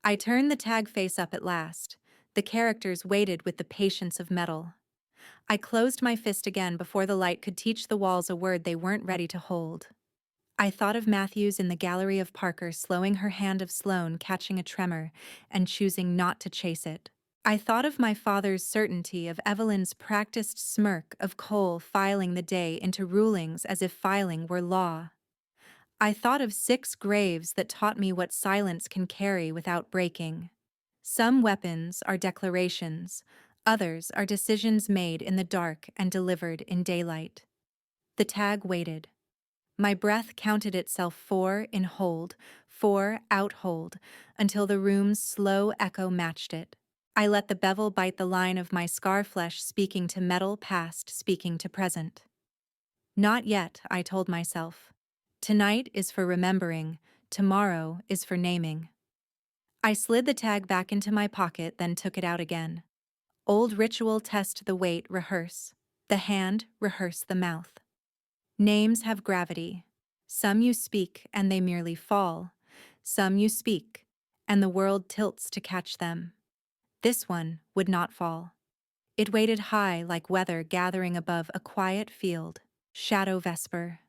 I turned the tag face up at last. The characters waited with the patience of metal. I closed my fist again before the light could teach the walls a word they weren't ready to hold. I thought of Matthews in the gallery of Parker, slowing her hand of Sloane, catching a tremor, and choosing not to chase it. I thought of my father's certainty, of Evelyn's practiced smirk, of Cole filing the day into rulings as if filing were law. I thought of 6 graves that taught me what silence can carry without breaking. Some weapons are declarations, others are decisions made in the dark and delivered in daylight. The tag waited. My breath counted itself 4 in hold, 4 out hold, until the room's slow echo matched it. I let the bevel bite the line of my scar flesh, speaking to metal, past speaking to present. Not yet, I told myself. Tonight is for remembering, tomorrow is for naming. I slid the tag back into my pocket, then took it out again. Old ritual: test the weight, rehearse. The hand, rehearse the mouth. Names have gravity. Some you speak and they merely fall. Some you speak, and the world tilts to catch them. This one would not fall. It waited high like weather gathering above a quiet field. Shadow Vesper.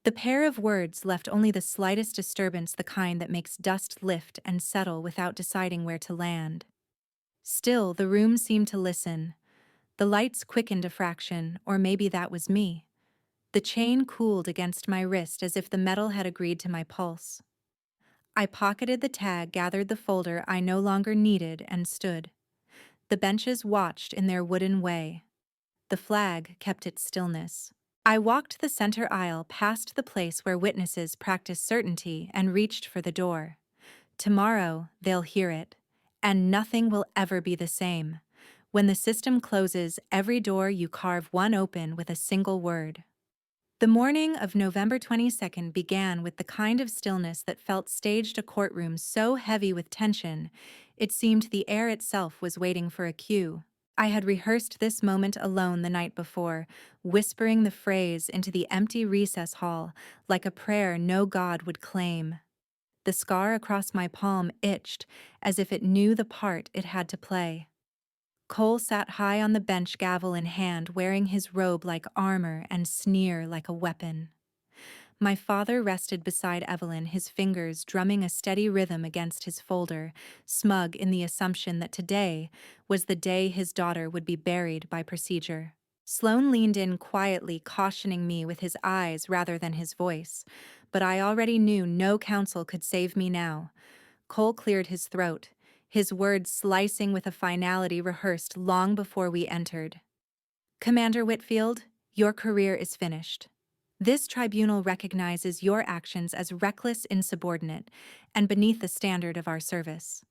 The pair of words left only the slightest disturbance, the kind that makes dust lift and settle without deciding where to land. Still, the room seemed to listen. The lights quickened a fraction, or maybe that was me. The chain cooled against my wrist as if the metal had agreed to my pulse. I pocketed the tag, gathered the folder I no longer needed, and stood. The benches watched in their wooden way. The flag kept its stillness. I walked the center aisle, past the place where witnesses practice certainty, and reached for the door. Tomorrow they'll hear it, and nothing will ever be the same. When the system closes every door, you carve one open with a single word. The morning of November 22nd began with the kind of stillness that felt staged, a courtroom so heavy with tension, it seemed the air itself was waiting for a cue. I had rehearsed this moment alone the night before, whispering the phrase into the empty recess hall, like a prayer no god would claim. The scar across my palm itched, as if it knew the part it had to play. Cole sat high on the bench, gavel in hand, wearing his robe like armor and sneer like a weapon. My father rested beside Evelyn, his fingers drumming a steady rhythm against his folder, smug in the assumption that today was the day his daughter would be buried by procedure. Sloane leaned in quietly, cautioning me with his eyes rather than his voice, but I already knew no counsel could save me now. Cole cleared his throat, his words slicing with a finality rehearsed long before we entered. "Commander Whitfield, your career is finished. This tribunal recognizes your actions as reckless, insubordinate, and beneath the standard of our service.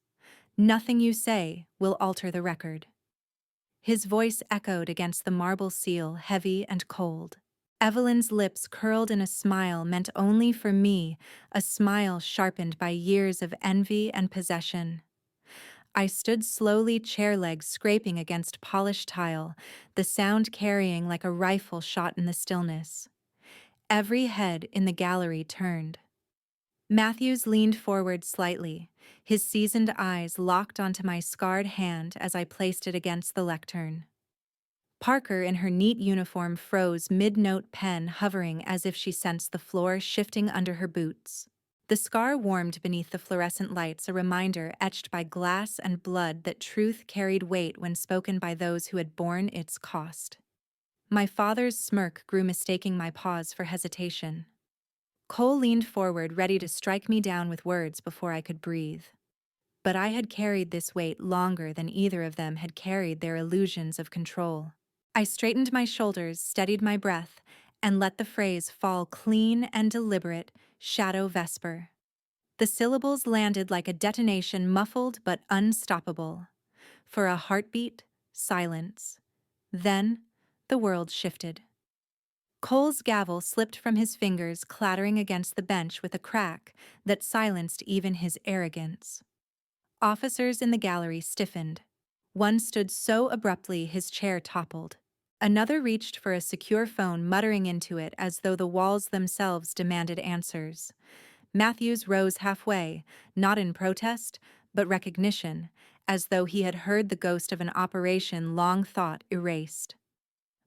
Nothing you say will alter the record." His voice echoed against the marble seal, heavy and cold. Evelyn's lips curled in a smile meant only for me, a smile sharpened by years of envy and possession. I stood slowly, chair legs scraping against polished tile, the sound carrying like a rifle shot in the stillness. Every head in the gallery turned. Matthews leaned forward slightly, his seasoned eyes locked onto my scarred hand as I placed it against the lectern. Parker, in her neat uniform, froze mid-note, pen hovering as if she sensed the floor shifting under her boots. The scar warmed beneath the fluorescent lights, a reminder etched by glass and blood that truth carried weight when spoken by those who had borne its cost. My father's smirk grew, mistaking my pause for hesitation. Cole leaned forward, ready to strike me down with words before I could breathe. But I had carried this weight longer than either of them had carried their illusions of control. I straightened my shoulders, steadied my breath, and let the phrase fall clean and deliberate: Shadow Vesper. The syllables landed like a detonation, muffled but unstoppable. For a heartbeat, silence. Then, the world shifted. Cole's gavel slipped from his fingers, clattering against the bench with a crack that silenced even his arrogance. Officers in the gallery stiffened. One stood so abruptly his chair toppled. Another reached for a secure phone, muttering into it as though the walls themselves demanded answers. Matthews rose halfway, not in protest, but recognition, as though he had heard the ghost of an operation long thought erased.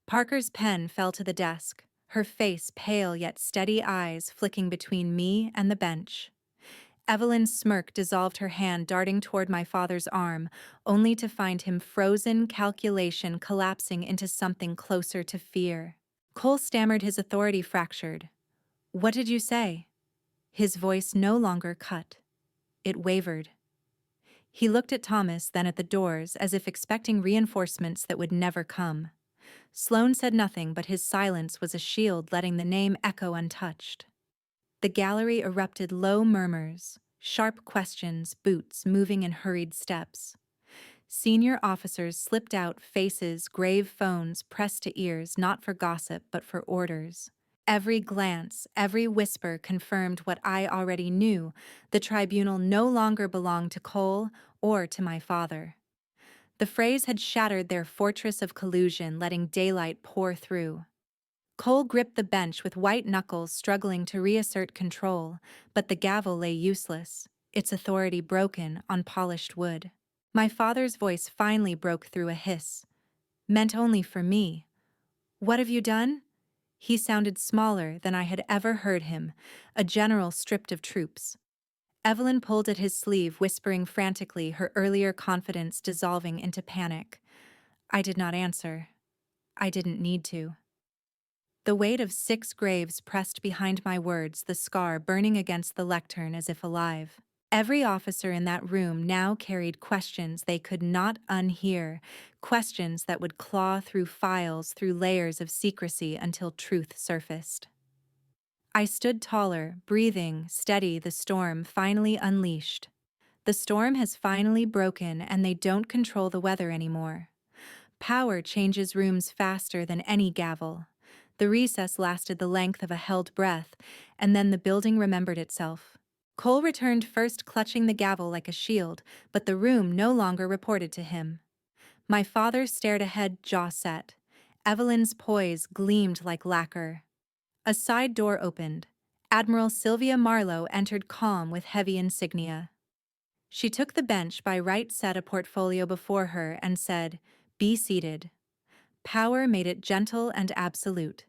Parker's pen fell to the desk, her face pale yet steady, eyes flicking between me and the bench. Evelyn's smirk dissolved, her hand darting toward my father's arm, only to find him frozen, calculation collapsing into something closer to fear. Cole stammered, his authority fractured. "What did you say?" His voice no longer cut. It wavered. He looked at Thomas, then at the doors, as if expecting reinforcements that would never come. Sloane said nothing, but his silence was a shield, letting the name echo untouched. The gallery erupted low murmurs, sharp questions, boots moving in hurried steps. Senior officers slipped out, faces grave, phones pressed to ears, not for gossip but for orders. Every glance, every whisper confirmed what I already knew: the tribunal no longer belonged to Cole or to my father. The phrase had shattered their fortress of collusion, letting daylight pour through. Cole gripped the bench with white knuckles, struggling to reassert control, but the gavel lay useless, its authority broken on polished wood. My father's voice finally broke through, a hiss. Meant only for me. "What have you done?" He sounded smaller than I had ever heard him, a general stripped of troops. Evelyn pulled at his sleeve, whispering frantically, her earlier confidence dissolving into panic. I did not answer. I didn't need to. The weight of 6 graves pressed behind my words, the scar burning against the lectern as if alive. Every officer in that room now carried questions they could not unhear, questions that would claw through files, through layers of secrecy, until truth surfaced. I stood taller, breathing, steady, the storm finally unleashed. The storm has finally broken, and they don't control the weather anymore. Power changes rooms faster than any gavel. The recess lasted the length of a held breath, and then the building remembered itself. Cole returned first, clutching the gavel like a shield, but the room no longer reported to him. My father stared ahead, jaw set. Evelyn's poise gleamed like lacquer. A side door opened. Admiral Sylvia Marlowe entered, calm with heavy insignia. She took the bench by right, set a portfolio before her, and said, "Be seated." Power made it gentle and absolute.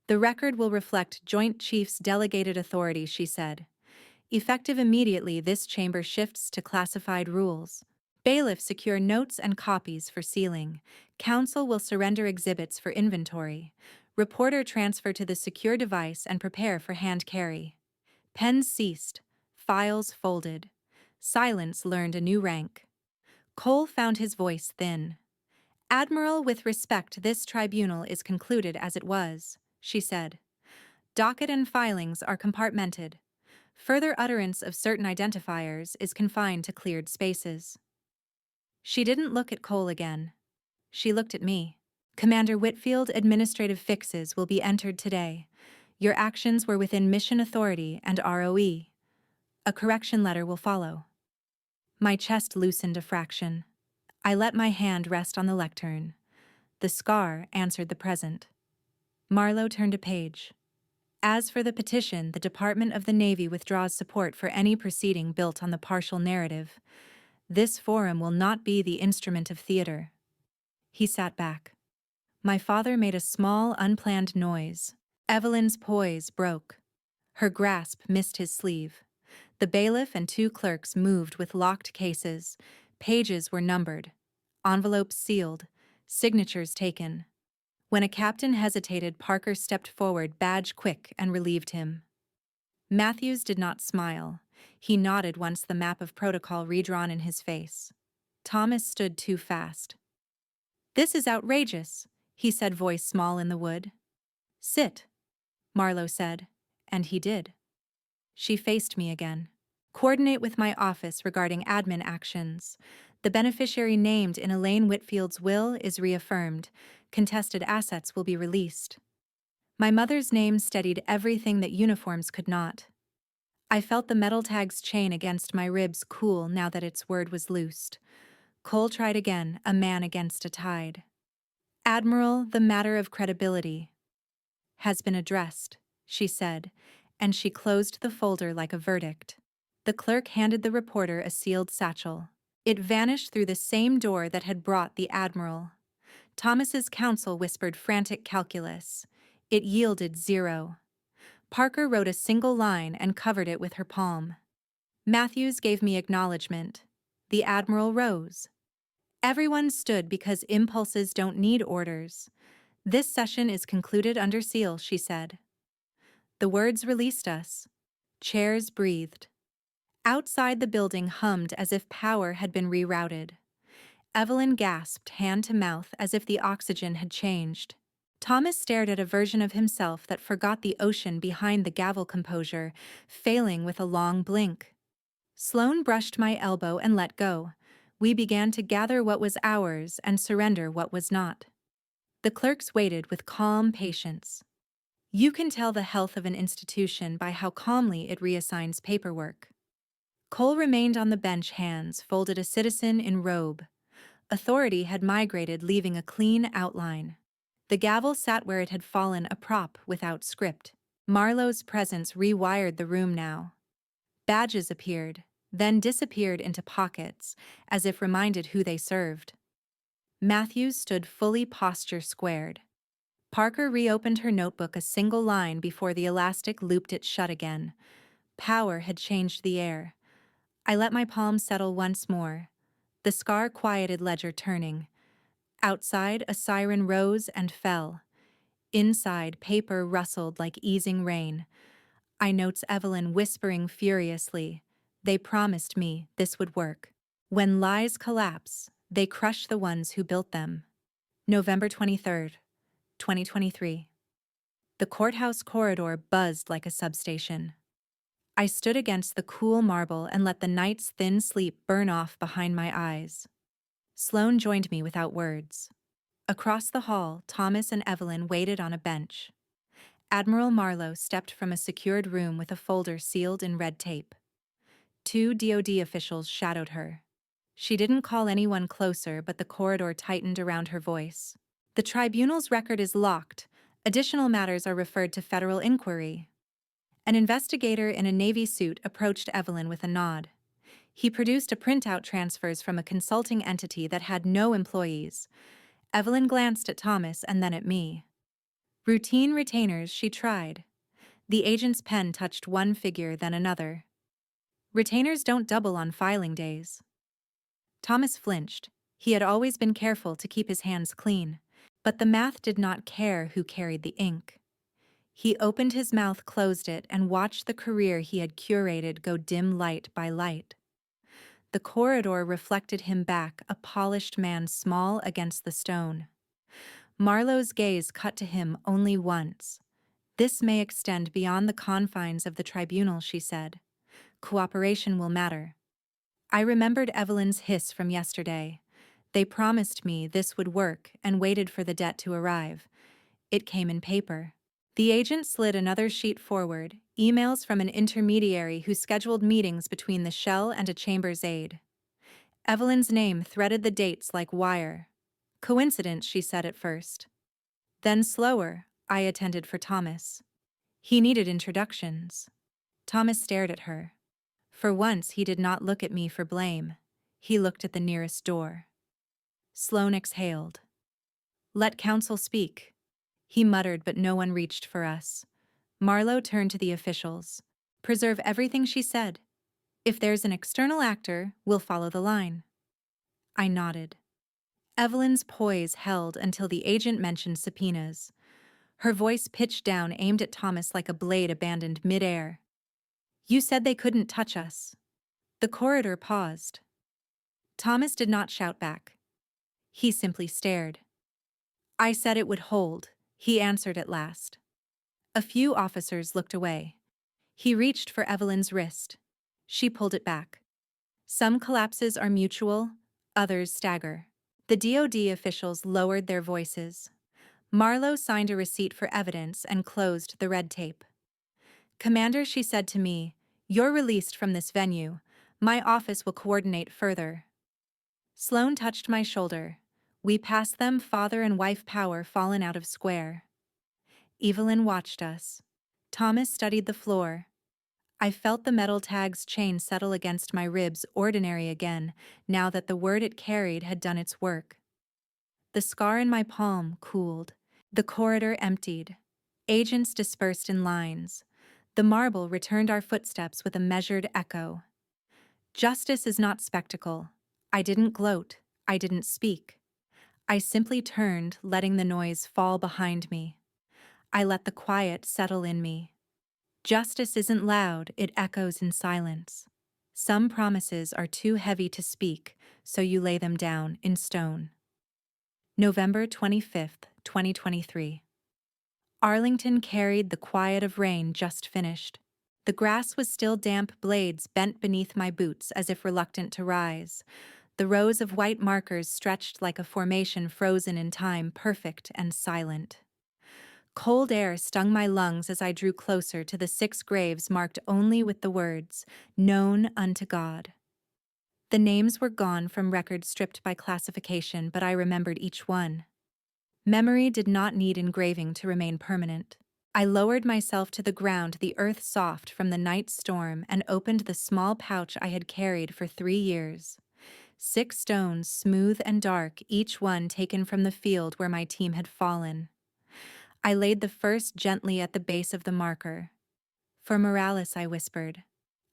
"The record will reflect Joint Chiefs delegated authority," she said. "Effective immediately, this chamber shifts to classified rules. Bailiffs secure notes and copies for sealing. Council will surrender exhibits for inventory. Reporter transfer to the secure device and prepare for hand carry." Pens ceased. Files folded. Silence learned a new rank. Cole found his voice thin. "Admiral, with respect, this tribunal is concluded as it was," she said. "Docket and filings are compartmented. Further utterance of certain identifiers is confined to cleared spaces." She didn't look at Cole again. She looked at me. "Commander Whitfield, administrative fixes will be entered today. Your actions were within mission authority and ROE. A correction letter will follow." My chest loosened a fraction. I let my hand rest on the lectern. The scar answered the present. Marlowe turned a page. "As for the petition, the Department of the Navy withdraws support for any proceeding built on the partial narrative. This forum will not be the instrument of theater." He sat back. My father made a small, unplanned noise. Evelyn's poise broke. Her grasp missed his sleeve. The bailiff and two clerks moved with locked cases. Pages were numbered. Envelopes sealed. Signatures taken. When a captain hesitated, Parker stepped forward, badge quick, and relieved him. Matthews did not smile. He nodded once the map of protocol redrawn in his face. Thomas stood too fast. "This is outrageous," he said, voice small in the wood. "Sit," Marlowe said, and he did. She faced me again. "Coordinate with my office regarding admin actions. The beneficiary named in Elaine Whitfield's will is reaffirmed. Contested assets will be released." My mother's name steadied everything that uniforms could not. I felt the metal tag's chain against my ribs cool now that its word was loosed. Cole tried again, a man against a tide. "Admiral, the matter of credibility has been addressed," she said, and she closed the folder like a verdict. The clerk handed the reporter a sealed satchel. It vanished through the same door that had brought the Admiral. Thomas's counsel whispered frantic calculus. It yielded 0. Parker wrote a single line and covered it with her palm. Matthews gave me acknowledgement. The Admiral rose. Everyone stood because impulses don't need orders. "This session is concluded under seal," she said. The words released us. Chairs breathed. Outside the building hummed as if power had been rerouted. Evelyn gasped hand to mouth as if the oxygen had changed. Thomas stared at a version of himself that forgot the ocean behind the gavel composure, failing with a long blink. Sloane brushed my elbow and let go. We began to gather what was ours and surrender what was not. The clerks waited with calm patience. You can tell the health of an institution by how calmly it reassigns paperwork. Cole remained on the bench, hands folded, a citizen in robe. Authority had migrated, leaving a clean outline. The gavel sat where it had fallen, a prop without script. Marlowe's presence rewired the room now. Badges appeared, then disappeared into pockets, as if reminded who they served. Matthews stood fully, posture squared. Parker reopened her notebook, a single line before the elastic looped it shut again. Power had changed the air. I let my palm settle once more. The scar quieted, ledger turning. Outside, a siren rose and fell. Inside, paper rustled like easing rain. I notes Evelyn whispering furiously. They promised me this would work. When lies collapse, they crush the ones who built them. November 23rd, 2023. The courthouse corridor buzzed like a substation. I stood against the cool marble and let the night's thin sleep burn off behind my eyes. Sloane joined me without words. Across the hall, Thomas and Evelyn waited on a bench. Admiral Marlowe stepped from a secured room with a folder sealed in red tape. 2 DoD officials shadowed her. She didn't call anyone closer, but the corridor tightened around her voice. "The tribunal's record is locked. Additional matters are referred to federal inquiry." An investigator in a Navy suit approached Evelyn with a nod. He produced a printout, transfers from a consulting entity that had no employees. Evelyn glanced at Thomas and then at me. Routine retainers, she tried. The agent's pen touched one figure, then another. "Retainers don't double on filing days." Thomas flinched. He had always been careful to keep his hands clean. But the math did not care who carried the ink. He opened his mouth, closed it, and watched the career he had curated go dim light by light. The corridor reflected him back, a polished man small against the stone. Marlowe's gaze cut to him only once. "This may extend beyond the confines of the tribunal," she said. "Cooperation will matter." I remembered Evelyn's hiss from yesterday. They promised me this would work and waited for the debt to arrive. It came in paper. The agent slid another sheet forward, emails from an intermediary who scheduled meetings between the shell and a chamber's aide. Evelyn's name threaded the dates like wire. Coincidence, she said at first. Then slower, I attended for Thomas. He needed introductions. Thomas stared at her. For once, he did not look at me for blame. He looked at the nearest door. Sloane exhaled. Let counsel speak. He muttered, but no one reached for us. Marlowe turned to the officials. Preserve everything she said. If there's an external actor, we'll follow the line. I nodded. Evelyn's poise held until the agent mentioned subpoenas. Her voice pitched down, aimed at Thomas like a blade abandoned midair. You said they couldn't touch us. The corridor paused. Thomas did not shout back. He simply stared. I said it would hold, he answered at last. A few officers looked away. He reached for Evelyn's wrist. She pulled it back. Some collapses are mutual, others stagger. The DoD officials lowered their voices. Marlowe signed a receipt for evidence and closed the red tape. Commander, she said to me, you're released from this venue. My office will coordinate further. Sloane touched my shoulder. We passed them, father and wife power fallen out of square. Evelyn watched us. Thomas studied the floor. I felt the metal tag's chain settle against my ribs, ordinary again, now that the word it carried had done its work. The scar in my palm cooled. The corridor emptied. Agents dispersed in lines. The marble returned our footsteps with a measured echo. Justice is not spectacle. I didn't gloat. I didn't speak. I simply turned, letting the noise fall behind me. I let the quiet settle in me. Justice isn't loud, it echoes in silence. Some promises are too heavy to speak, so you lay them down in stone. November 25th, 2023. Arlington carried the quiet of rain just finished. The grass was still damp, blades bent beneath my boots as if reluctant to rise. The rows of white markers stretched like a formation frozen in time, perfect and silent. Cold air stung my lungs as I drew closer to the 6 graves marked only with the words, known unto God. The names were gone from records stripped by classification, but I remembered each one. Memory did not need engraving to remain permanent. I lowered myself to the ground, the earth soft from the night storm, and opened the small pouch I had carried for 3 years. 6 stones, smooth and dark, each one taken from the field where my team had fallen. I laid the first gently at the base of the marker. For Morales, I whispered.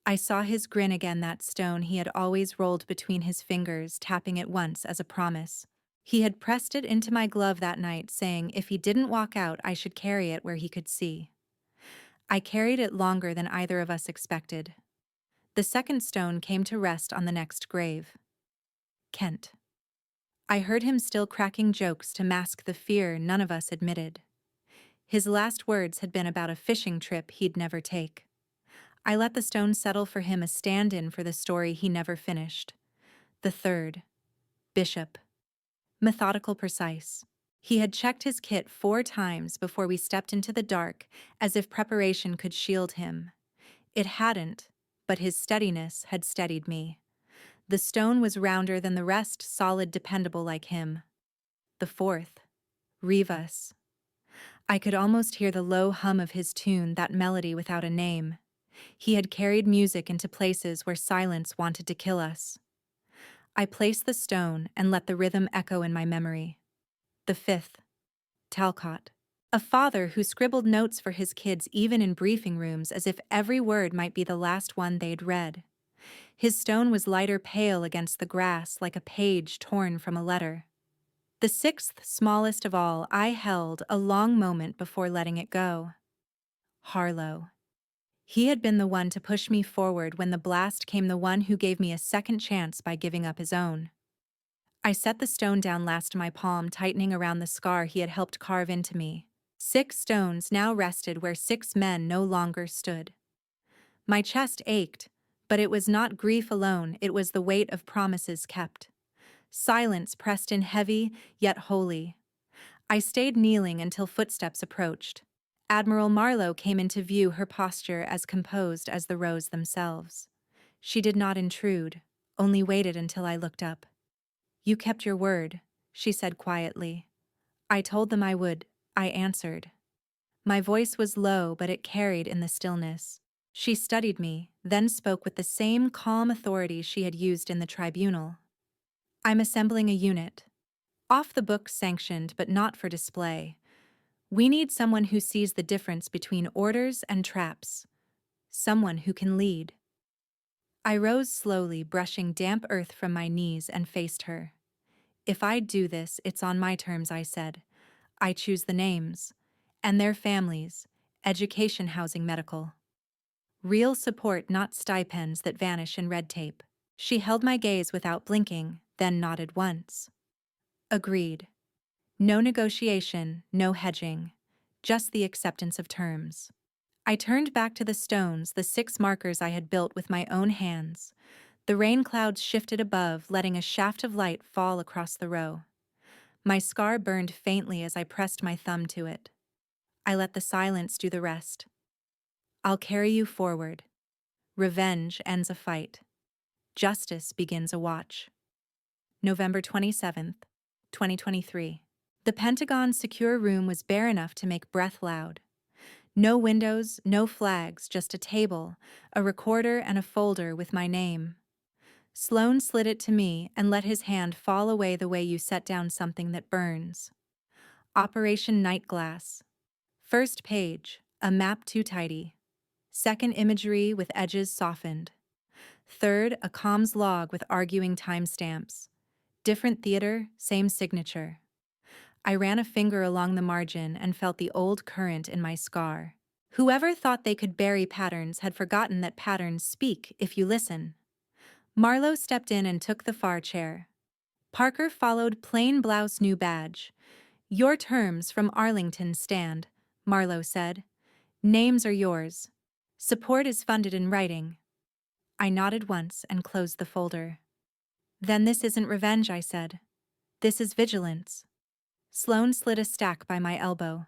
I saw his grin again, that stone he had always rolled between his fingers, tapping it once as a promise. He had pressed it into my glove that night, saying if he didn't walk out, I should carry it where he could see. I carried it longer than either of us expected. The second stone came to rest on the next grave. Kent. I heard him still cracking jokes to mask the fear none of us admitted. His last words had been about a fishing trip he'd never take. I let the stone settle for him, a stand-in for the story he never finished. The third. Bishop. Methodical, precise. He had checked his kit 4 times before we stepped into the dark, as if preparation could shield him. It hadn't, but his steadiness had steadied me. The stone was rounder than the rest, solid, dependable like him. The fourth. Rivas. I could almost hear the low hum of his tune, that melody without a name. He had carried music into places where silence wanted to kill us. I placed the stone and let the rhythm echo in my memory. The fifth. Talcott. A father who scribbled notes for his kids even in briefing rooms as if every word might be the last one they'd read. His stone was lighter pale against the grass, like a page torn from a letter. The 6th, smallest of all, I held a long moment before letting it go. Harlow. He had been the one to push me forward when the blast came, the one who gave me a second chance by giving up his own. I set the stone down, last my palm tightening around the scar he had helped carve into me. 6 stones now rested where 6 men no longer stood. My chest ached, but it was not grief alone, it was the weight of promises kept. Silence pressed in heavy, yet holy. I stayed kneeling until footsteps approached. Admiral Marlowe came into view, her posture as composed as the rows themselves. She did not intrude, only waited until I looked up. You kept your word, she said quietly. I told them I would, I answered. My voice was low, but it carried in the stillness. She studied me, then spoke with the same calm authority she had used in the tribunal. I'm assembling a unit. Off the book sanctioned but not for display. We need someone who sees the difference between orders and traps. Someone who can lead. I rose slowly, brushing damp earth from my knees, and faced her. If I do this, it's on my terms, I said. I choose the names. And their families. Education, housing, medical. Real support, not stipends that vanish in red tape. She held my gaze without blinking, then nodded once. Agreed. No negotiation, no hedging. Just the acceptance of terms. I turned back to the stones, the 6 markers I had built with my own hands. The rain clouds shifted above, letting a shaft of light fall across the row. My scar burned faintly as I pressed my thumb to it. I let the silence do the rest. I'll carry you forward. Revenge ends a fight. Justice begins a watch. November 27th, 2023. The Pentagon's secure room was bare enough to make breath loud. No windows, no flags, just a table, a recorder, and a folder with my name. Sloan slid it to me and let his hand fall away the way you set down something that burns. Operation Nightglass. First page, a map too tidy. Second, imagery with edges softened. Third, a comms log with arguing timestamps. Different theater, same signature. I ran a finger along the margin and felt the old current in my scar. Whoever thought they could bury patterns had forgotten that patterns speak if you listen. Marlowe stepped in and took the far chair. Parker followed, plain blouse, new badge. Your terms from Arlington stand, Marlowe said. Names are yours. Support is funded in writing. I nodded once and closed the folder. Then this isn't revenge, I said. This is vigilance. Sloan slid a stack by my elbow.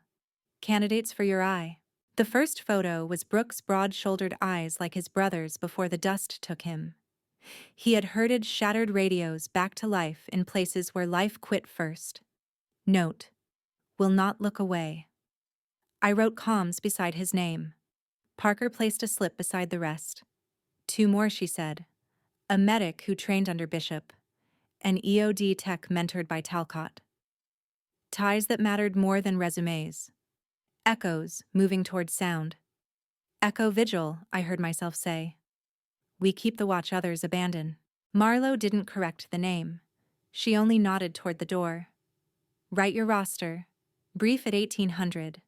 Candidates for your eye. The first photo was Brooks' broad-shouldered eyes like his brother's before the dust took him. He had herded shattered radios back to life in places where life quit first. Note: will not look away. I wrote comms beside his name. Parker placed a slip beside the rest. 2 more, she said. A medic who trained under Bishop. An EOD tech mentored by Talcott. Ties that mattered more than resumes. Echoes moving toward sound. Echo vigil, I heard myself say. We keep the watch others abandon. Marlowe didn't correct the name. She only nodded toward the door. Write your roster. Brief at 1800.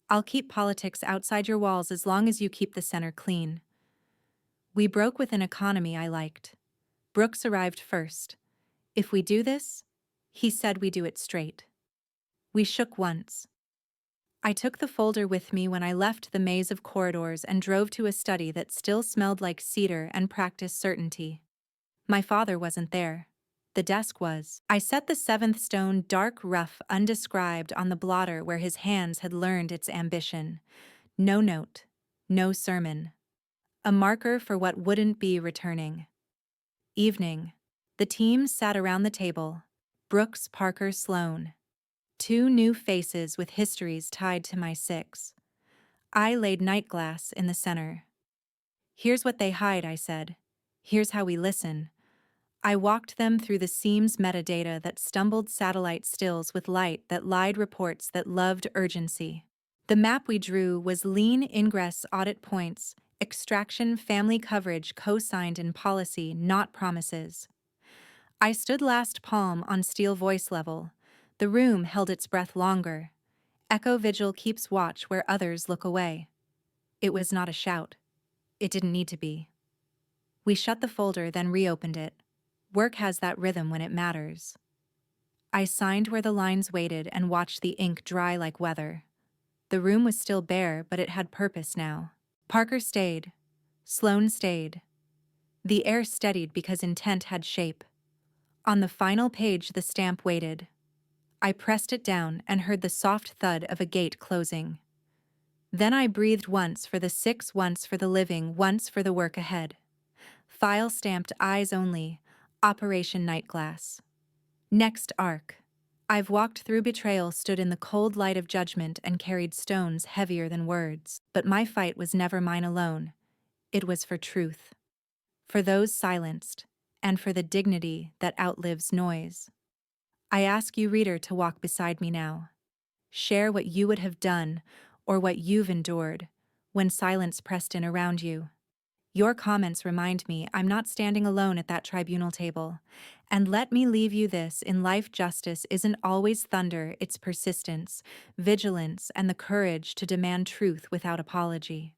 I'll keep politics outside your walls as long as you keep the center clean. We broke with an economy I liked. Brooks arrived first. If we do this, he said we do it straight. We shook once. I took the folder with me when I left the maze of corridors and drove to a study that still smelled like cedar and practice certainty. My father wasn't there. The desk was. I set the 7th stone, dark, rough, undescribed, on the blotter where his hands had learned its ambition. No note. No sermon. A marker for what wouldn't be returning. Evening. The team sat around the table. Brooks, Parker, Sloan. 2 new faces with histories tied to my 6. I laid Nightglass in the center. Here's what they hide, I said. Here's how we listen. I walked them through the seams metadata that stumbled satellite stills with light that lied reports that loved urgency. The map we drew was lean ingress audit points, extraction family coverage co-signed in policy, not promises. I stood last palm on steel voice level. The room held its breath longer. Echo vigil keeps watch where others look away. It was not a shout. It didn't need to be. We shut the folder, then reopened it. Work has that rhythm when it matters. I signed where the lines waited and watched the ink dry like weather. The room was still bare, but it had purpose now. Parker stayed. Sloan stayed. The air steadied because intent had shape. On the final page, the stamp waited. I pressed it down and heard the soft thud of a gate closing. Then I breathed, once for the 6, once for the living, once for the work ahead. File stamped, eyes only. Operation Nightglass. Next arc. I've walked through betrayal, stood in the cold light of judgment, and carried stones heavier than words. But my fight was never mine alone. It was for truth. For those silenced, and for the dignity that outlives noise. I ask you, reader, to walk beside me now. Share what you would have done, or what you've endured, when silence pressed in around you. Your comments remind me I'm not standing alone at that tribunal table. And let me leave you this: in life, justice isn't always thunder, it's persistence, vigilance, and the courage to demand truth without apology.